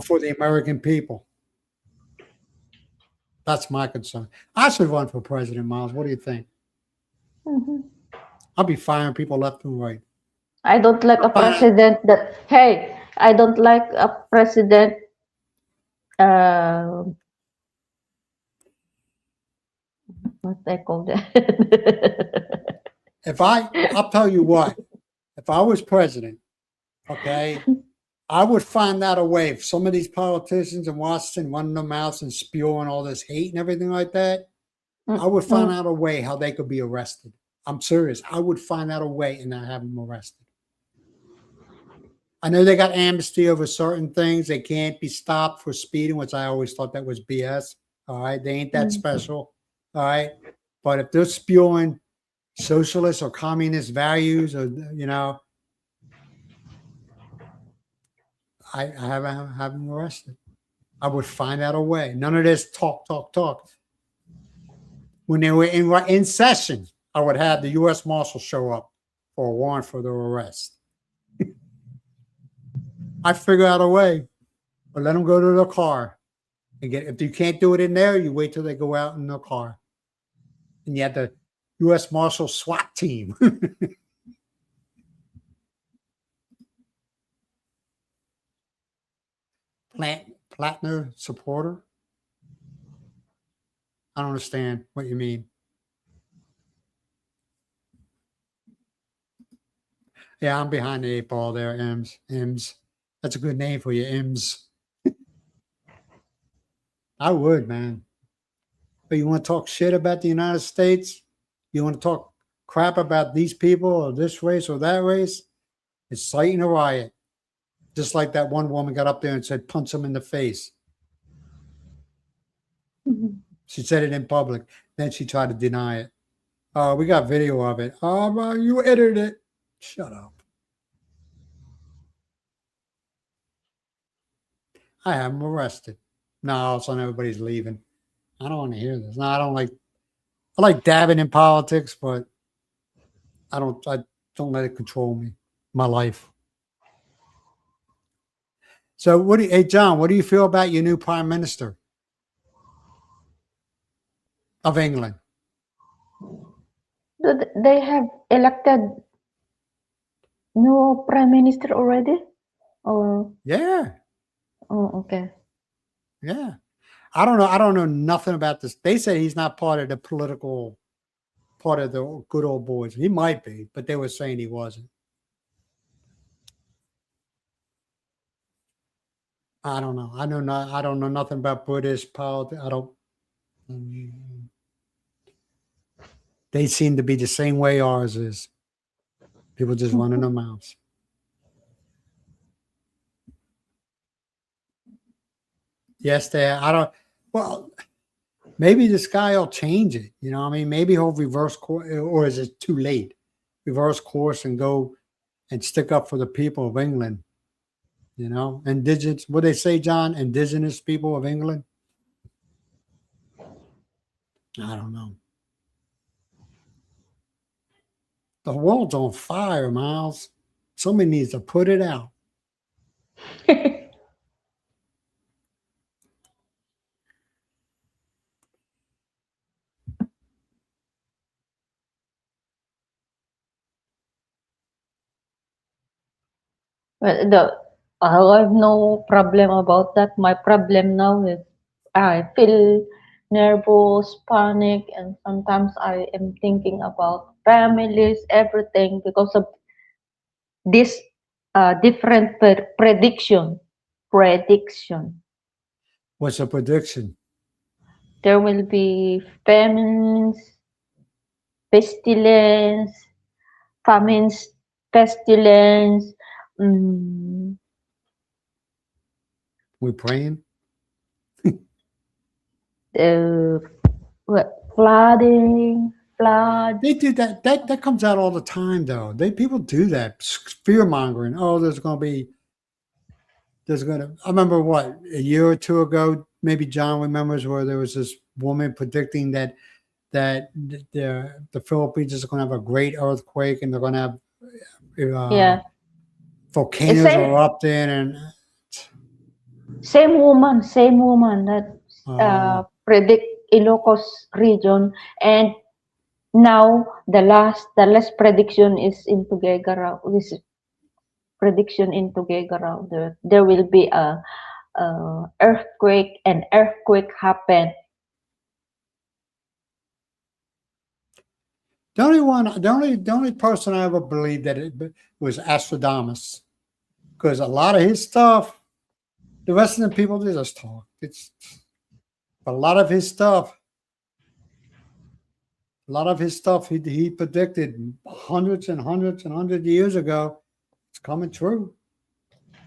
for the American people. That's my concern. I should run for president, Myles. What do you think? I'll be firing people left and right. I don't like a president that, hey, I don't like a president what they call that. I'll tell you what, if I was president, okay, I would find out a way. If some of these politicians in Washington running their mouths and spewing all this hate and everything like that, I would find out a way how they could be arrested. I'm serious. I would find out a way and not have them arrested. I know they got amnesty over certain things. They can't be stopped for speeding, which I always thought that was BS. All right. They ain't that special. All right. But if they're spewing socialist or communist values, or, you know, I have them arrested. I would find out a way. None of this talk. When they were in session, I would have the U.S. Marshal show up for a warrant for their arrest. I figure out a way, but let them go to their car and get. If you can't do it in there, you wait till they go out in their car, and you have the U.S. Marshal SWAT team. Plattner supporter. I don't understand what you mean. Yeah, I'm behind the 8 ball there, Ims. That's a good name for you, Ims. I would, man. But you want to talk shit about the United States? You want to talk crap about these people or this race or that race? It's inciting a riot. Just like that one woman got up there and said, punch him in the face. She said it in public. Then she tried to deny it. Oh, we got video of it. Oh, you edited it. Shut up. I have him arrested. No, all of a sudden everybody's leaving. I don't want to hear this. No, I like dabbing in politics, but I don't let it control me, my life. So hey John, what do you feel about your new prime minister of England? They have elected new prime minister already? Or yeah. Oh, okay. Yeah. I don't know nothing about this. They said he's not part of the political part of the good old boys. He might be, but they were saying he wasn't. I don't know. I don't know nothing about British politics. They seem to be the same way ours is. People just running their mouths. Yes, well, maybe this guy will change it. You know, I mean, maybe he'll reverse course, or is it too late? Reverse course and go and stick up for the people of England. You know, indigenous, what they say, John, indigenous people of England. I don't know. The world's on fire, Myles. Somebody needs to put it out. Well, I have no problem about that. My problem now is I feel nervous, panic, and sometimes I am thinking about families, everything because of this different prediction. prediction. What's a prediction? There will be pestilence, famines, pestilence, mm, We praying? flood. They do that. That comes out all the time, though. People do that, fear mongering. Oh, there's going to. I remember what, a year or two ago, maybe John remembers, where there was this woman predicting that the Philippines is going to have a great earthquake, and they're going to have Yeah. volcanoes Same erupting, and same woman that predict Ilocos region, and now the last prediction is in Tuguegarao. This prediction in Tuguegarao. There will be a earthquake. An earthquake happen. the only person I ever believed that it was Astrodamus, because a lot of his stuff, the rest of the people, they just talk. It's a lot of his stuff. He predicted hundreds and hundreds and hundreds of years ago. It's coming true.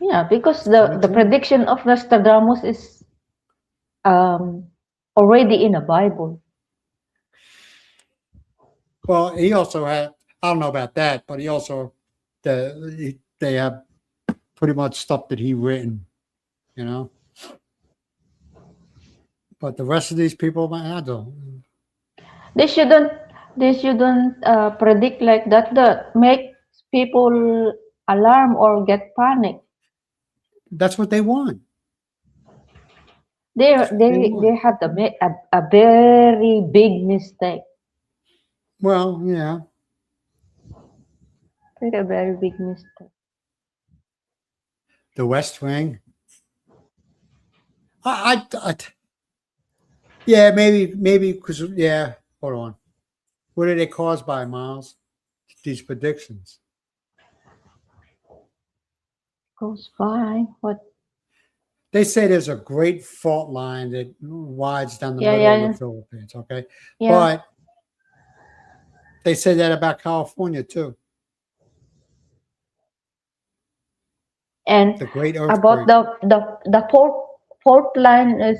Yeah, because the prediction of Nostradamus is already in the Bible. Well, he also had, I don't know about that, but he also, they have pretty much stuff that he written, you know. But the rest of these people, I don't. They shouldn't predict like that. That make people alarm or get panic. That's what they want. They That's what they want. they had to make a very big mistake. Well, yeah. A very big mistake. The West Wing. Yeah, maybe because, yeah. Hold on. What are they caused by, Myles? These predictions. Goes by what? They say there's a great fault line that wides down the Yeah, middle yeah, of the Philippines. Okay, yeah. but they say that about California too. And The great about earthquake. the fault line is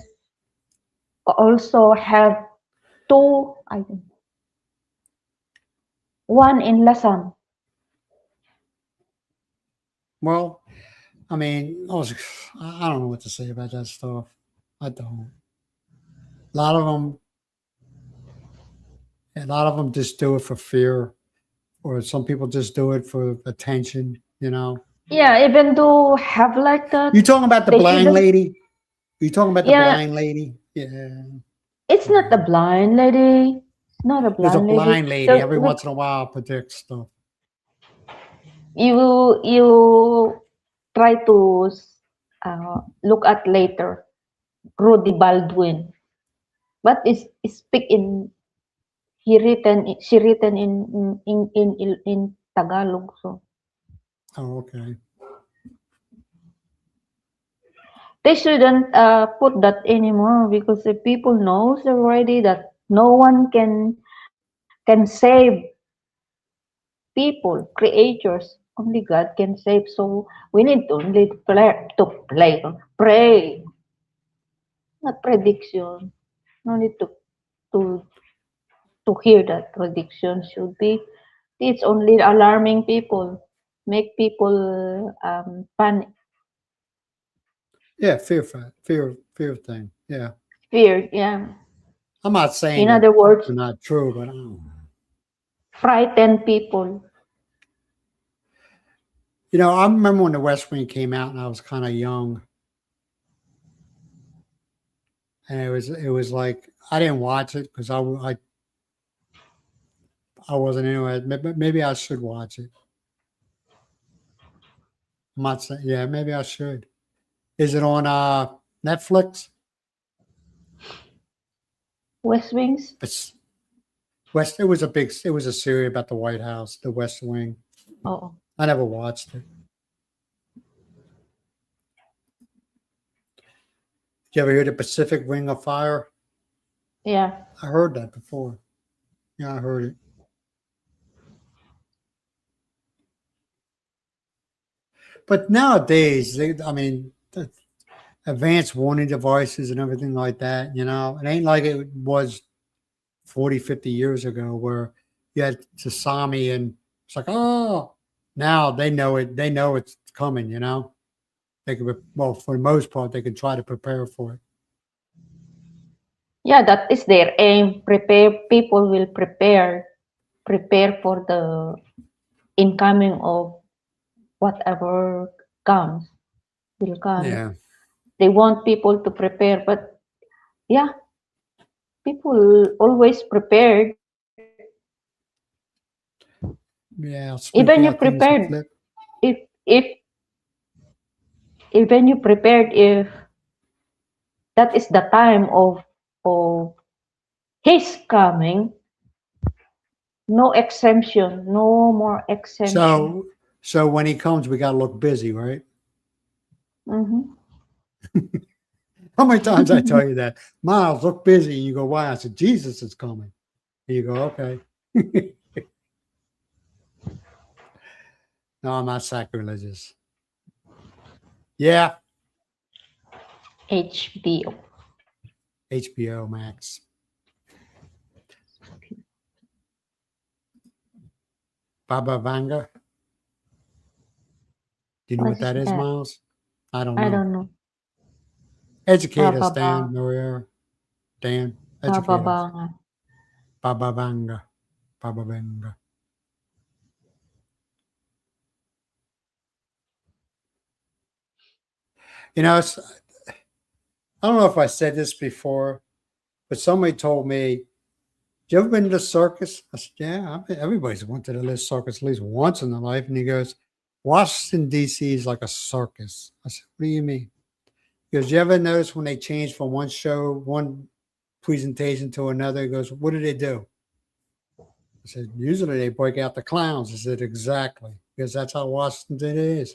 also have two, I think. One in Lasam. Well, I mean, I don't know what to say about that stuff. I don't. A lot of them just do it for fear, or some people just do it for attention. You know. Yeah, even though have like that, You talking about the they blind shouldn't. lady? You talking about the Yeah, blind lady? Yeah. it's not a blind lady. It's not a There's a blind lady. blind lady So every once in a while predicts stuff. you try to look at later. Rudy Baldwin, but is speak in she written in Tagalog. So Oh, okay. they shouldn't put that anymore because the people knows already that no one can save people, creatures. Only God can save. So we need to only pray, not prediction. No need to to hear that prediction should be. It's only alarming people, make people panic, Yeah, fear thing. Yeah. fear. Yeah. I'm not saying In that other words, they're not true, but I don't know. frighten people. You know, I remember when the West Wing came out, and I was kind of young, and it was like I didn't watch it because I wasn't into it. Maybe I should watch it. I'm not saying, yeah, maybe I should. Is it on Netflix? West Wings. It's It was a series about the White House, the West Wing. Oh, I never watched it. you ever hear the Pacific Ring of Fire? Yeah. I heard that before. Yeah, I heard it. But nowadays, I mean, the advanced warning devices and everything like that, it ain't like it was 40, 50 years ago where you had tsunami and it's like, oh, now they know it. They know it's coming, They can, well, for the most part, they can try to prepare for it. Yeah, that is their aim. People will prepare for the incoming of whatever comes will come. Yeah. They want people to prepare, but yeah, people always prepared. Yeah. Even Speaking you of things to prepared flip. if even you prepared if that is the time of his coming, no exemption, no more exemption. So when he comes, we got to look busy, right? Hmm. How many times I tell you that? Myles, look busy. And you go, why? I said, Jesus is coming. And you go, okay. No, I'm not sacrilegious. Yeah. HBO. HBO Max. Baba Vanga. Do you know What what is that is, that? Myles? I don't I know. don't know. Educate us, Bababa, Dan, Maria. Dan, educate us. bababanga. Baba Vanga. Baba Vanga. It's, I don't know if I said this before, but somebody told me, you ever been to the circus? I said, yeah, everybody's went to the circus at least once in their life. And he goes, Washington, D.C. is like a circus. I said, what do you mean? He goes, you ever notice when they change from one show, one presentation to another? He goes, what do they do? I said, usually they break out the clowns. I said, exactly. Because that's how Washington is.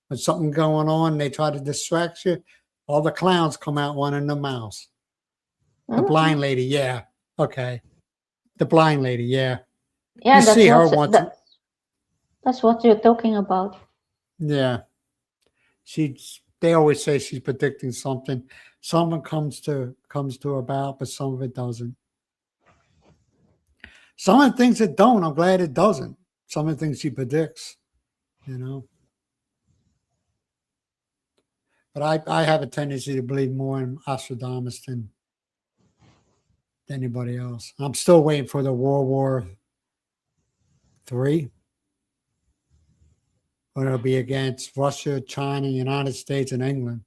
When something going on, they try to distract you. All the clowns come out wanting the mouse. The Mhm. blind lady, yeah. Okay. The blind lady, yeah. You Yeah, see her once. that's what you're talking about. Yeah. They always say she's predicting something. Some of it comes to about, but some of it doesn't. Some of the things it don't, I'm glad it doesn't. Some of the things she predicts, you know. But I have a tendency to believe more in Nostradamus than anybody else. I'm still waiting for the World War III, when it'll be against Russia, China, United States, and England.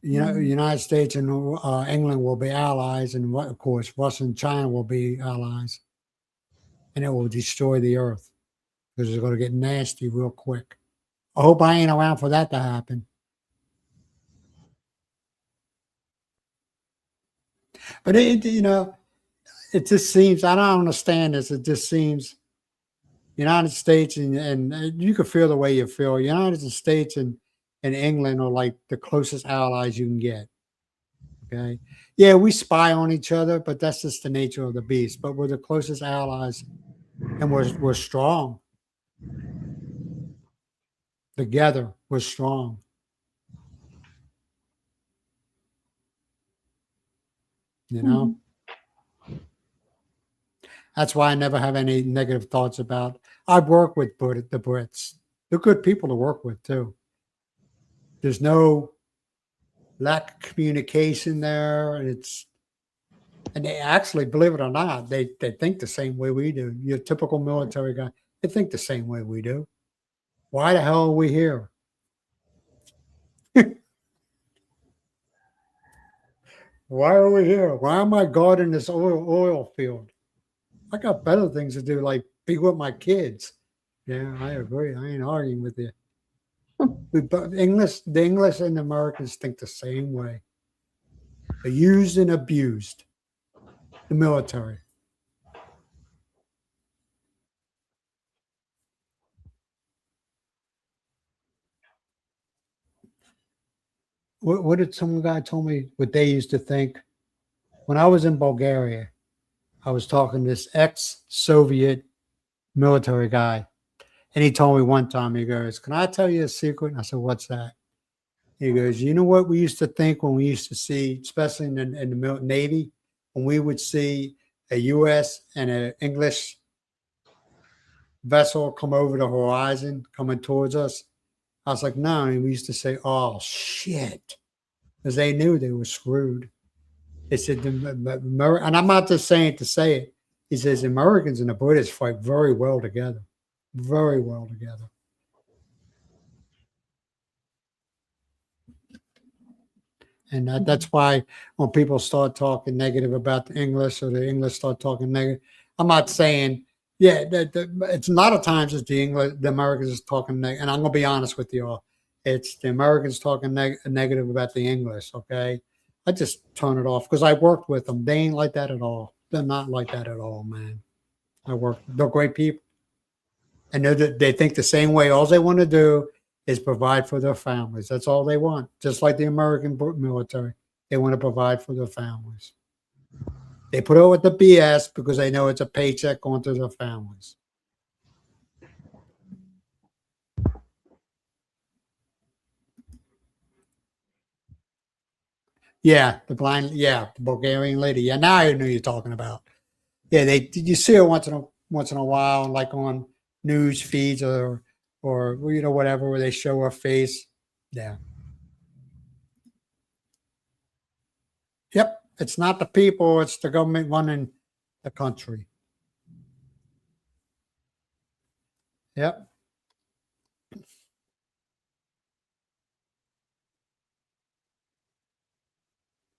Mm. United States and England will be allies, and of course, Russia and China will be allies, and it will destroy the earth because it's going to get nasty real quick. I hope I ain't around for that to happen. But it just seems, I don't understand this. It just seems United States and you can feel the way you feel. United States and England are like the closest allies you can get. Okay. Yeah, we spy on each other, but that's just the nature of the beast. But we're the closest allies and we're strong. Together, we're strong. You know? Mhm. That's why I never have any negative thoughts about. I've worked with the Brits. They're good people to work with too. There's no lack of communication there. And they actually, believe it or not, they think the same way we do. Your typical military guy, they think the same way we do. Why the hell are we here? Why are we here? Why am I guarding this oil field? I got better things to do, like be with my kids. Yeah, I agree. I ain't arguing with you. But the English and the Americans think the same way. They're used and abused. The military. what did some guy told me what they used to think when I was in Bulgaria? I was talking to this ex-Soviet military guy, and he told me one time, he goes, "Can I tell you a secret?" And I said, "What's that?" He goes, "You know what we used to think when we used to see, especially in the Navy, when we would see a U.S. and an English vessel come over the horizon coming towards us." I was like, "No." And we used to say, "Oh, shit," because they knew they were screwed. They said, and I'm not just saying it to say it. He says, Americans and the British fight very well together. Very well together. And that's why when people start talking negative about the English or the English start talking negative, I'm not saying, yeah, it's a lot of times it's the Americans is talking negative. And I'm going to be honest with you all. It's the Americans talking negative about the English, okay? I just turn it off because I worked with them. They ain't like that at all. They're not like that at all, man. They're great people. And they think the same way. All they want to do is provide for their families. That's all they want. Just like the American military, they want to provide for their families. They put up with the BS because they know it's a paycheck going to their families. Yeah, the Bulgarian lady. Yeah, now I know you're talking about. Yeah, you see her once in a while, like on news feeds or whatever, where they show her face. Yeah. Yep. It's not the people, it's the government running the country. Yep.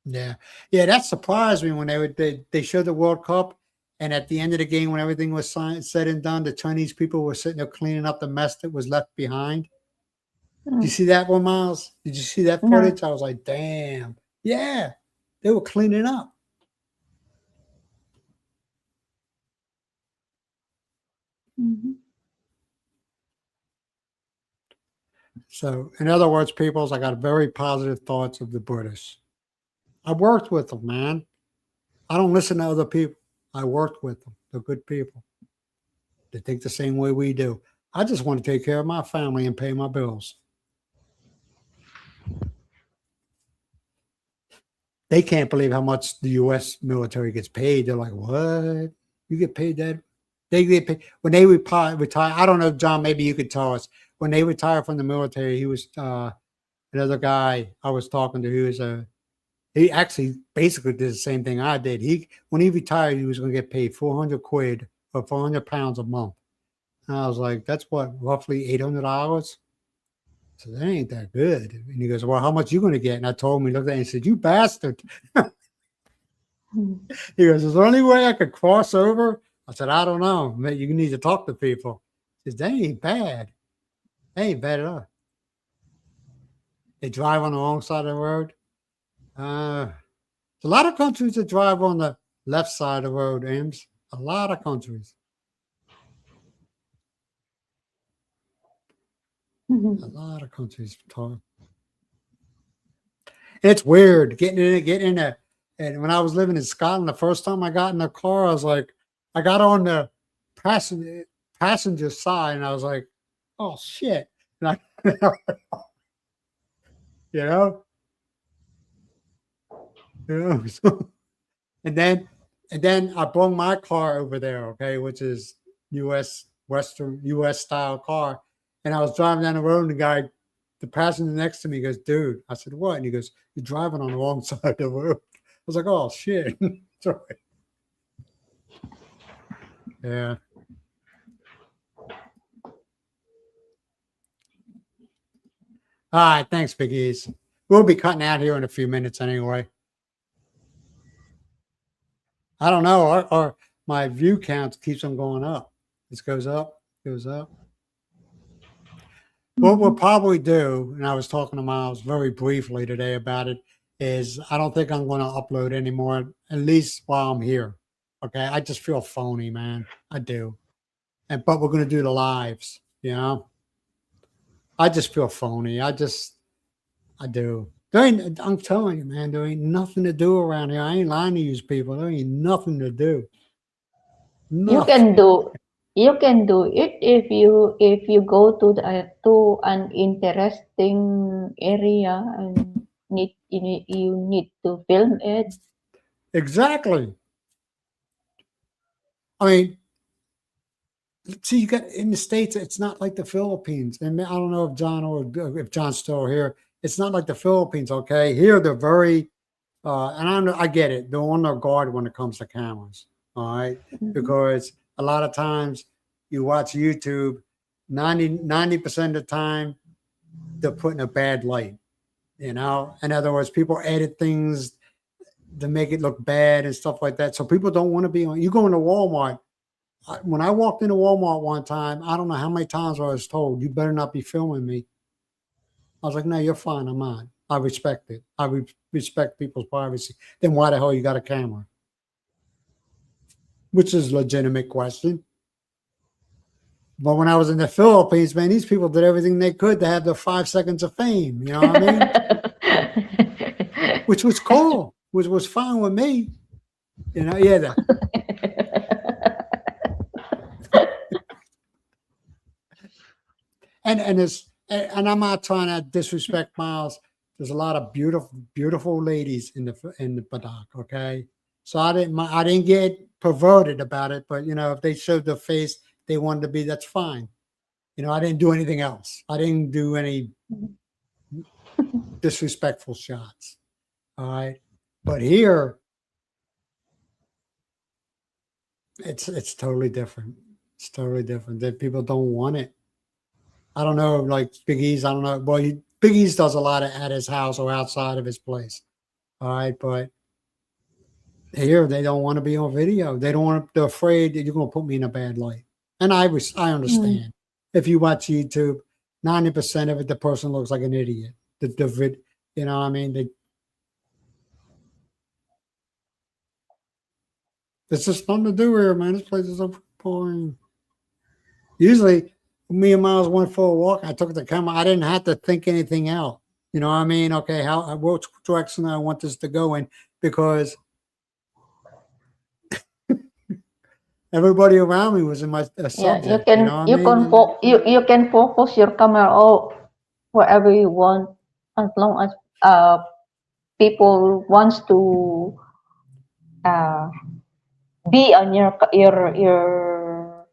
Yeah. Yeah, that surprised me when they showed the World Cup, and at the end of the game, when everything was said and done, the Chinese people were sitting there cleaning up the mess that was left behind. Did you see that one, Myles? Did you see that footage? No. I was like, damn. Yeah. They were cleaning up. Mm-hmm. So, in other words, peoples, I got very positive thoughts of the British. I worked with them, man. I don't listen to other people. I worked with them. They're good people. They think the same way we do. I just want to take care of my family and pay my bills. They can't believe how much the U.S. military gets paid. They're like, what? You get paid that? They get paid. When they retire, I don't know, John, maybe you could tell us. When they retire from the military, he was another guy I was talking to. He actually basically did the same thing I did. When he retired, he was going to get paid 400 quid or 400 pounds a month. And I was like, that's what, roughly $800? So that ain't that good. And he goes, well, how much you going to get? And I told him, he looked at me and said, you bastard. He goes, is there any way I could cross over? I said, I don't know. You need to talk to people. He says, that ain't bad. That ain't bad at all. They drive on the wrong side of the road. There's a lot of countries that drive on the left side of the road, Ames. A lot of countries. Mm-hmm. A lot of countries talk. It's weird getting in it. And when I was living in Scotland, the first time I got in the car, I was like, I got on the passenger side, and I was like, oh shit. And you know, so, and then I brought my car over there, okay, which is US style car. And I was driving down the road, and the passenger next to me goes, dude. I said, what? And he goes, you're driving on the wrong side of the road. I was like, oh shit. Sorry. Yeah. All right, thanks, Big E's. We'll be cutting out here in a few minutes anyway. I don't know. Or my view count keeps on going up. This goes up, goes up. What we'll probably do, and I was talking to Myles very briefly today about it, is I don't think I'm going to upload anymore, at least while I'm here. Okay. I just feel phony, man. I do. But we're going to do the lives, I just feel phony. I do. I'm telling you, man, there ain't nothing to do around here. I ain't lying to you people. There ain't nothing to do. You Nothing. can do you can do it if you go to an interesting area and you need to film it. Exactly. I mean, see, you got in the States, it's not like the Philippines. And I don't know if John or if John's still here. It's not like the Philippines, okay? Here, they're very, and I get it. They're on their guard when it comes to cameras, all right? Mhm. Because a lot of times you watch YouTube, 90% of the time, they're putting a bad light, you know? In other words, people edit things to make it look bad and stuff like that. So people don't want to be on. You go into Walmart. When I walked into Walmart one time, I don't know how many times I was told, you better not be filming me. I was like, no, you're fine. I'm on. I respect it. Respect people's privacy. Then why the hell you got a camera? Which is a legitimate question. But when I was in the Philippines, man, these people did everything they could to have their 5 seconds of fame. You know what I mean? Which was cool, which was fine with me. You know, yeah. And I'm not trying to disrespect Myles. There's a lot of beautiful ladies in the Badoc. Okay, so I didn't get perverted about it, but you know, if they showed their face, they wanted to be. That's fine. You know, I didn't do anything else. I didn't do any disrespectful shots. All right, but here it's totally different. It's totally different. That people don't want it. I don't know, like Big E's. I don't know. Well, Big E's does a lot at his house or outside of his place. All right, but here they don't want to be on video. They don't want. They're afraid that you're going to put me in a bad light. And I understand. If you watch YouTube, 90% of it, the person looks like an idiot. You know, what I mean, there's just nothing to do here, man. This place is so boring. Usually, me and Myles went for a walk. I took the camera. I didn't have to think anything out. You know what I mean? Okay, which direction I want this to go in, because everybody around me was in my Yeah, subject. You know what I mean? you can focus your camera wherever you want, as long as people wants to uh be on your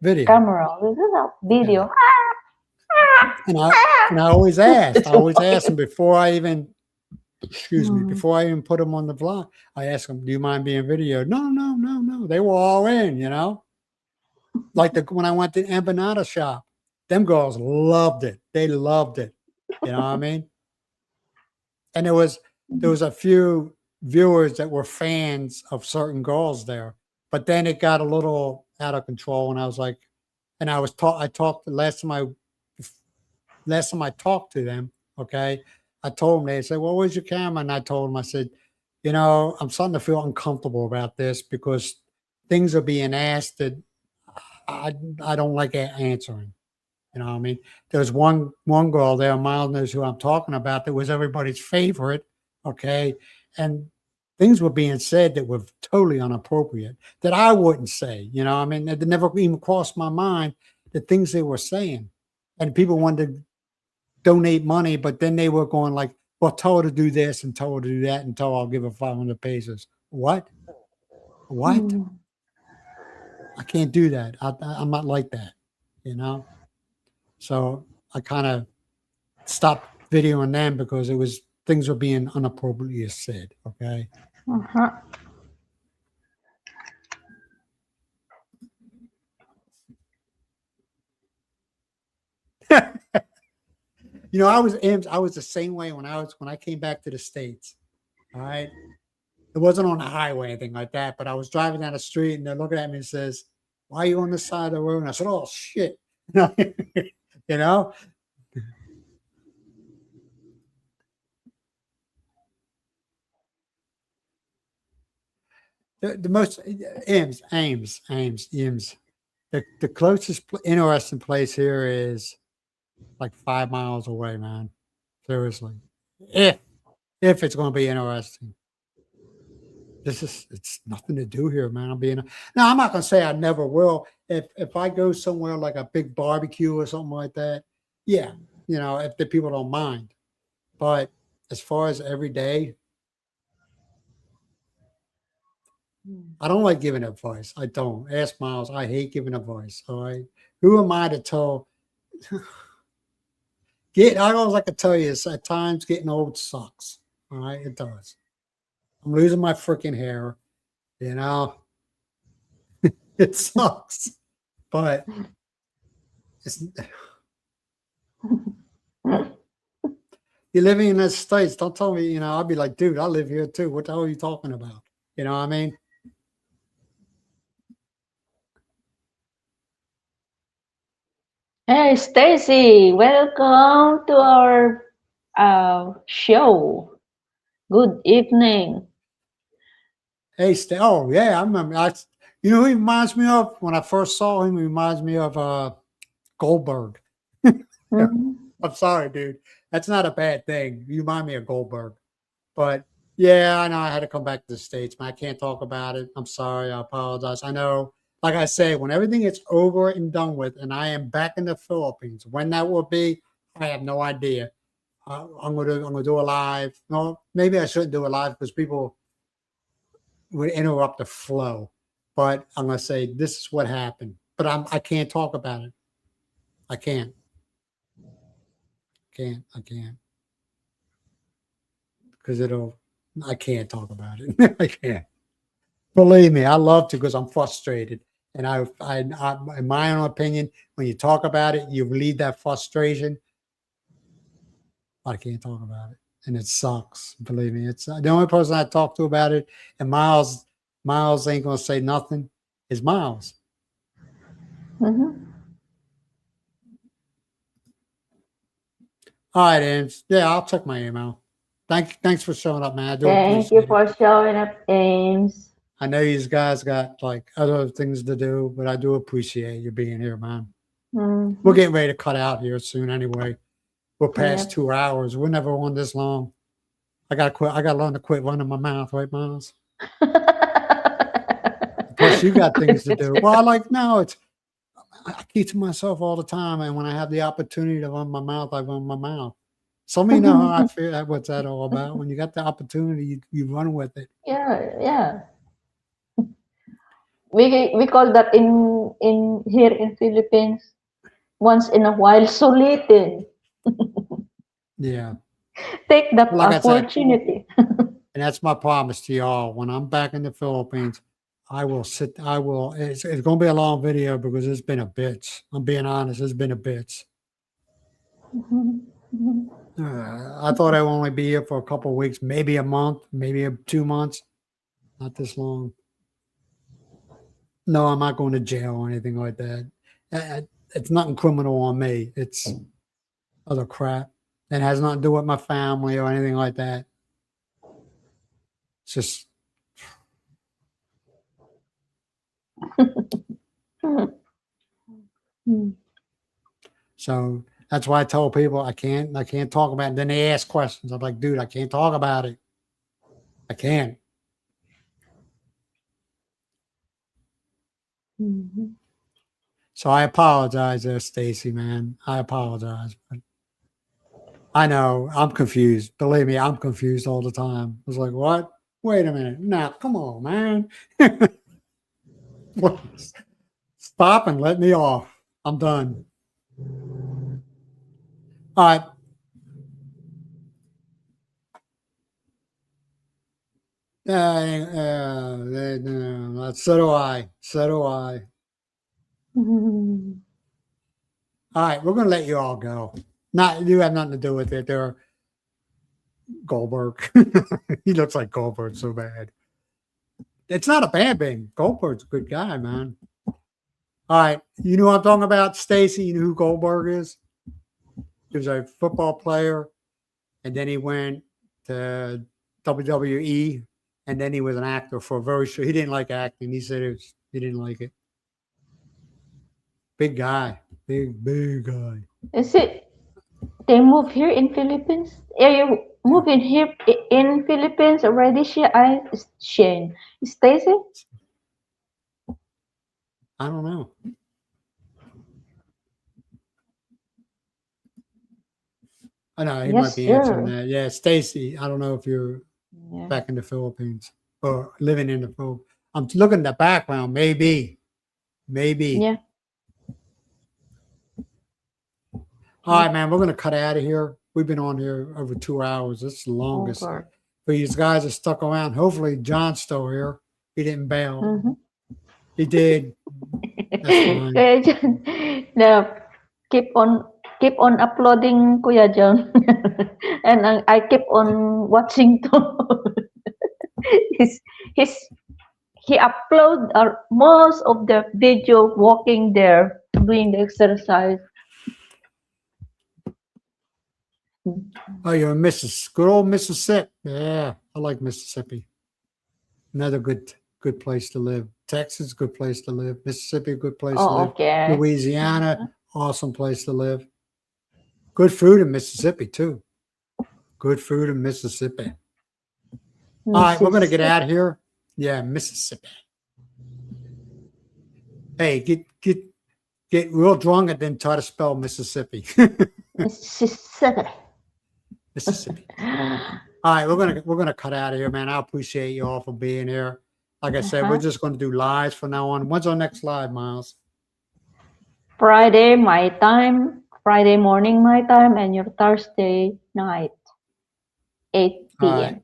Video. camera. This is a video. And I always asked. I always asked them before I even, before I even put them on the vlog. I asked them, "Do you mind being videoed?" No. They were all in. You know, like when I went to the empanada shop, them girls loved it. They loved it. You know what I mean? And there was a few viewers that were fans of certain girls there, but then it got a little out of control, and I was like, and I talked the last time I talked to them. Okay, I told them, they said, "Well, where's your camera?" And I told them, I said, "You know, I'm starting to feel uncomfortable about this because things are being asked that I don't like answering." You know what I mean? There's one girl there, Myles knows who I'm talking about, that was everybody's favorite. Okay. And things were being said that were totally inappropriate that I wouldn't say. You know, I mean, it never even crossed my mind, the things they were saying. And people wanted to donate money, but then they were going like, well, tell her to do this and tell her to do that and tell her I'll give her 500 pesos. What? I can't do that. I'm not like that, you know? So I kind of stopped videoing them because things were being inappropriately said. Okay. Uh-huh. You know, I was the same way when I came back to the States. All right. It wasn't on the highway or anything like that, but I was driving down the street and they're looking at me and says, "Why are you on this side of the road?" And I said, "Oh shit." You know? The most Ames. The closest interesting place here is like 5 miles away, man. Seriously. if it's going to be interesting. It's nothing to do here, man. Now, I'm not going to say I never will. If I go somewhere like a big barbecue or something like that, yeah, if the people don't mind. But as far as every day, I don't like giving advice. I don't. Ask Myles. I hate giving advice. All right. Who am I to tell? I always like to tell you is at times getting old sucks. All right. It does. I'm losing my freaking hair. It sucks. But you're living in the States. Don't tell me, I'll be like, dude, I live here too. What the hell are you talking about? You know what I mean? Hey, Stacy, welcome to our show. Good evening. Hey, oh yeah, I remember. Who he reminds me of? When I first saw him, he reminds me of Goldberg. Mhm. I'm sorry, dude. That's not a bad thing. You remind me of Goldberg. But yeah, I know I had to come back to the States, man. I can't talk about it. I'm sorry. I apologize. I know, like I say, when everything is over and done with, and I am back in the Philippines, when that will be, I have no idea. I'm gonna do a live. No, maybe I shouldn't do a live because people would interrupt the flow. But I'm gonna say this is what happened. But I can't talk about it. I can't. I can't. Because I can't talk about it. I can't. Believe me, I love to because I'm frustrated. And in my own opinion, when you talk about it, you relieve that frustration. I can't talk about it. And it sucks. Believe me, it's the only person I talk to about it. And Myles ain't going to say nothing, is Myles. Mhm. All right, Ames. Yeah, I'll check my email. Thanks for showing up, man. I do Thank you appreciate it. for showing up, Ames. I know these guys got like other things to do, but I do appreciate you being here, man. Mhm. We're getting ready to cut out here soon anyway. We're past Yep. 2 hours. We're never on this long. I gotta quit. I gotta learn to quit running my mouth, right, Myles? Plus, you got things to do. Well, I keep to myself all the time, and when I have the opportunity to run my mouth, I run my mouth. Some of you know how I feel. What's that all about? When you got the opportunity, you run with it. Yeah. We call that in here in Philippines once in a while sulitin. Yeah. Take that Like I said, opportunity. and that's my promise to y'all. When I'm back in the Philippines, I will sit. I will. It's going to be a long video because it's been a bitch. I'm being honest. It's been a bitch. I thought I would only be here for a couple of weeks, maybe a month, maybe 2 months. Not this long. No, I'm not going to jail or anything like that. It's nothing criminal on me. It's other crap. It has nothing to do with my family or anything like that. It's just so that's why I tell people I can't talk about it. Then they ask questions. I'm like, dude, I can't talk about it. I can't. Mhm. So I apologize there, Stacy, man. I apologize. But I know I'm confused. Believe me, I'm confused all the time. I was like, what? Wait a minute. Now, come on, man. Stop and let me off. I'm done. All right. So do I. So do I. All right, we're gonna let you all go. Not you have nothing to do with it. They're Goldberg. He looks like Goldberg so bad. It's not a bad thing. Goldberg's a good guy, man. All right, you know what I'm talking about, Stacy. You know who Goldberg is? He was a football player, and then he went to WWE, and then he was an actor for a very short. He didn't like acting. He said he didn't like it. Big guy, big guy. Is it They move here in Philippines. Are you moving here in Philippines already? Shane, Stacy? I don't know. I know he might Yes, be answering sir. that. Yeah, Stacy. I don't know if you're Yeah. back in the Philippines or living in the Philippines. I'm looking at the background. Maybe. Yeah. All right, man. We're gonna cut out of here. We've been on here over 2 hours. This is the longest. Over. But these guys are stuck around. Hopefully, John's still here. He didn't bail. Mm-hmm. He did. That's fine. Kuya John, no, keep on uploading, Kuya John, and I keep on watching too. his his he upload most of the video walking there doing the exercise. Oh, you're in Mississippi. Good old Mississippi. Yeah, I like Mississippi. Another good place to live. Texas, good place to live. Mississippi, good place to Oh, live. okay. Louisiana, awesome place to live. Good food in Mississippi too. Good food in Mississippi. All right, we're gonna get out of here. Yeah, Mississippi. Hey, get real drunk and then try to spell Mississippi. Mississippi. Mississippi. All right, we're gonna cut out of here, man. I appreciate you all for being here. Like I said, we're just gonna do lives from now on. When's our next live, Myles? Friday my time, Friday morning my time, and your Thursday night, 8 p.m. All right.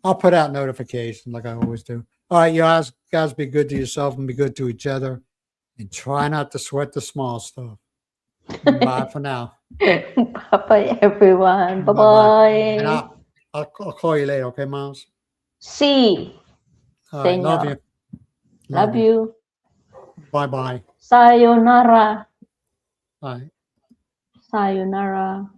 I'll put out notifications like I always do. All right, you guys be good to yourself and be good to each other. And try not to sweat the small stuff. Bye for now. Bye-bye, everyone. Bye-bye. Bye-bye. And I'll call you later, okay, Myles? See. All right, love you. Love you. Bye-bye. Sayonara. Bye. Sayonara.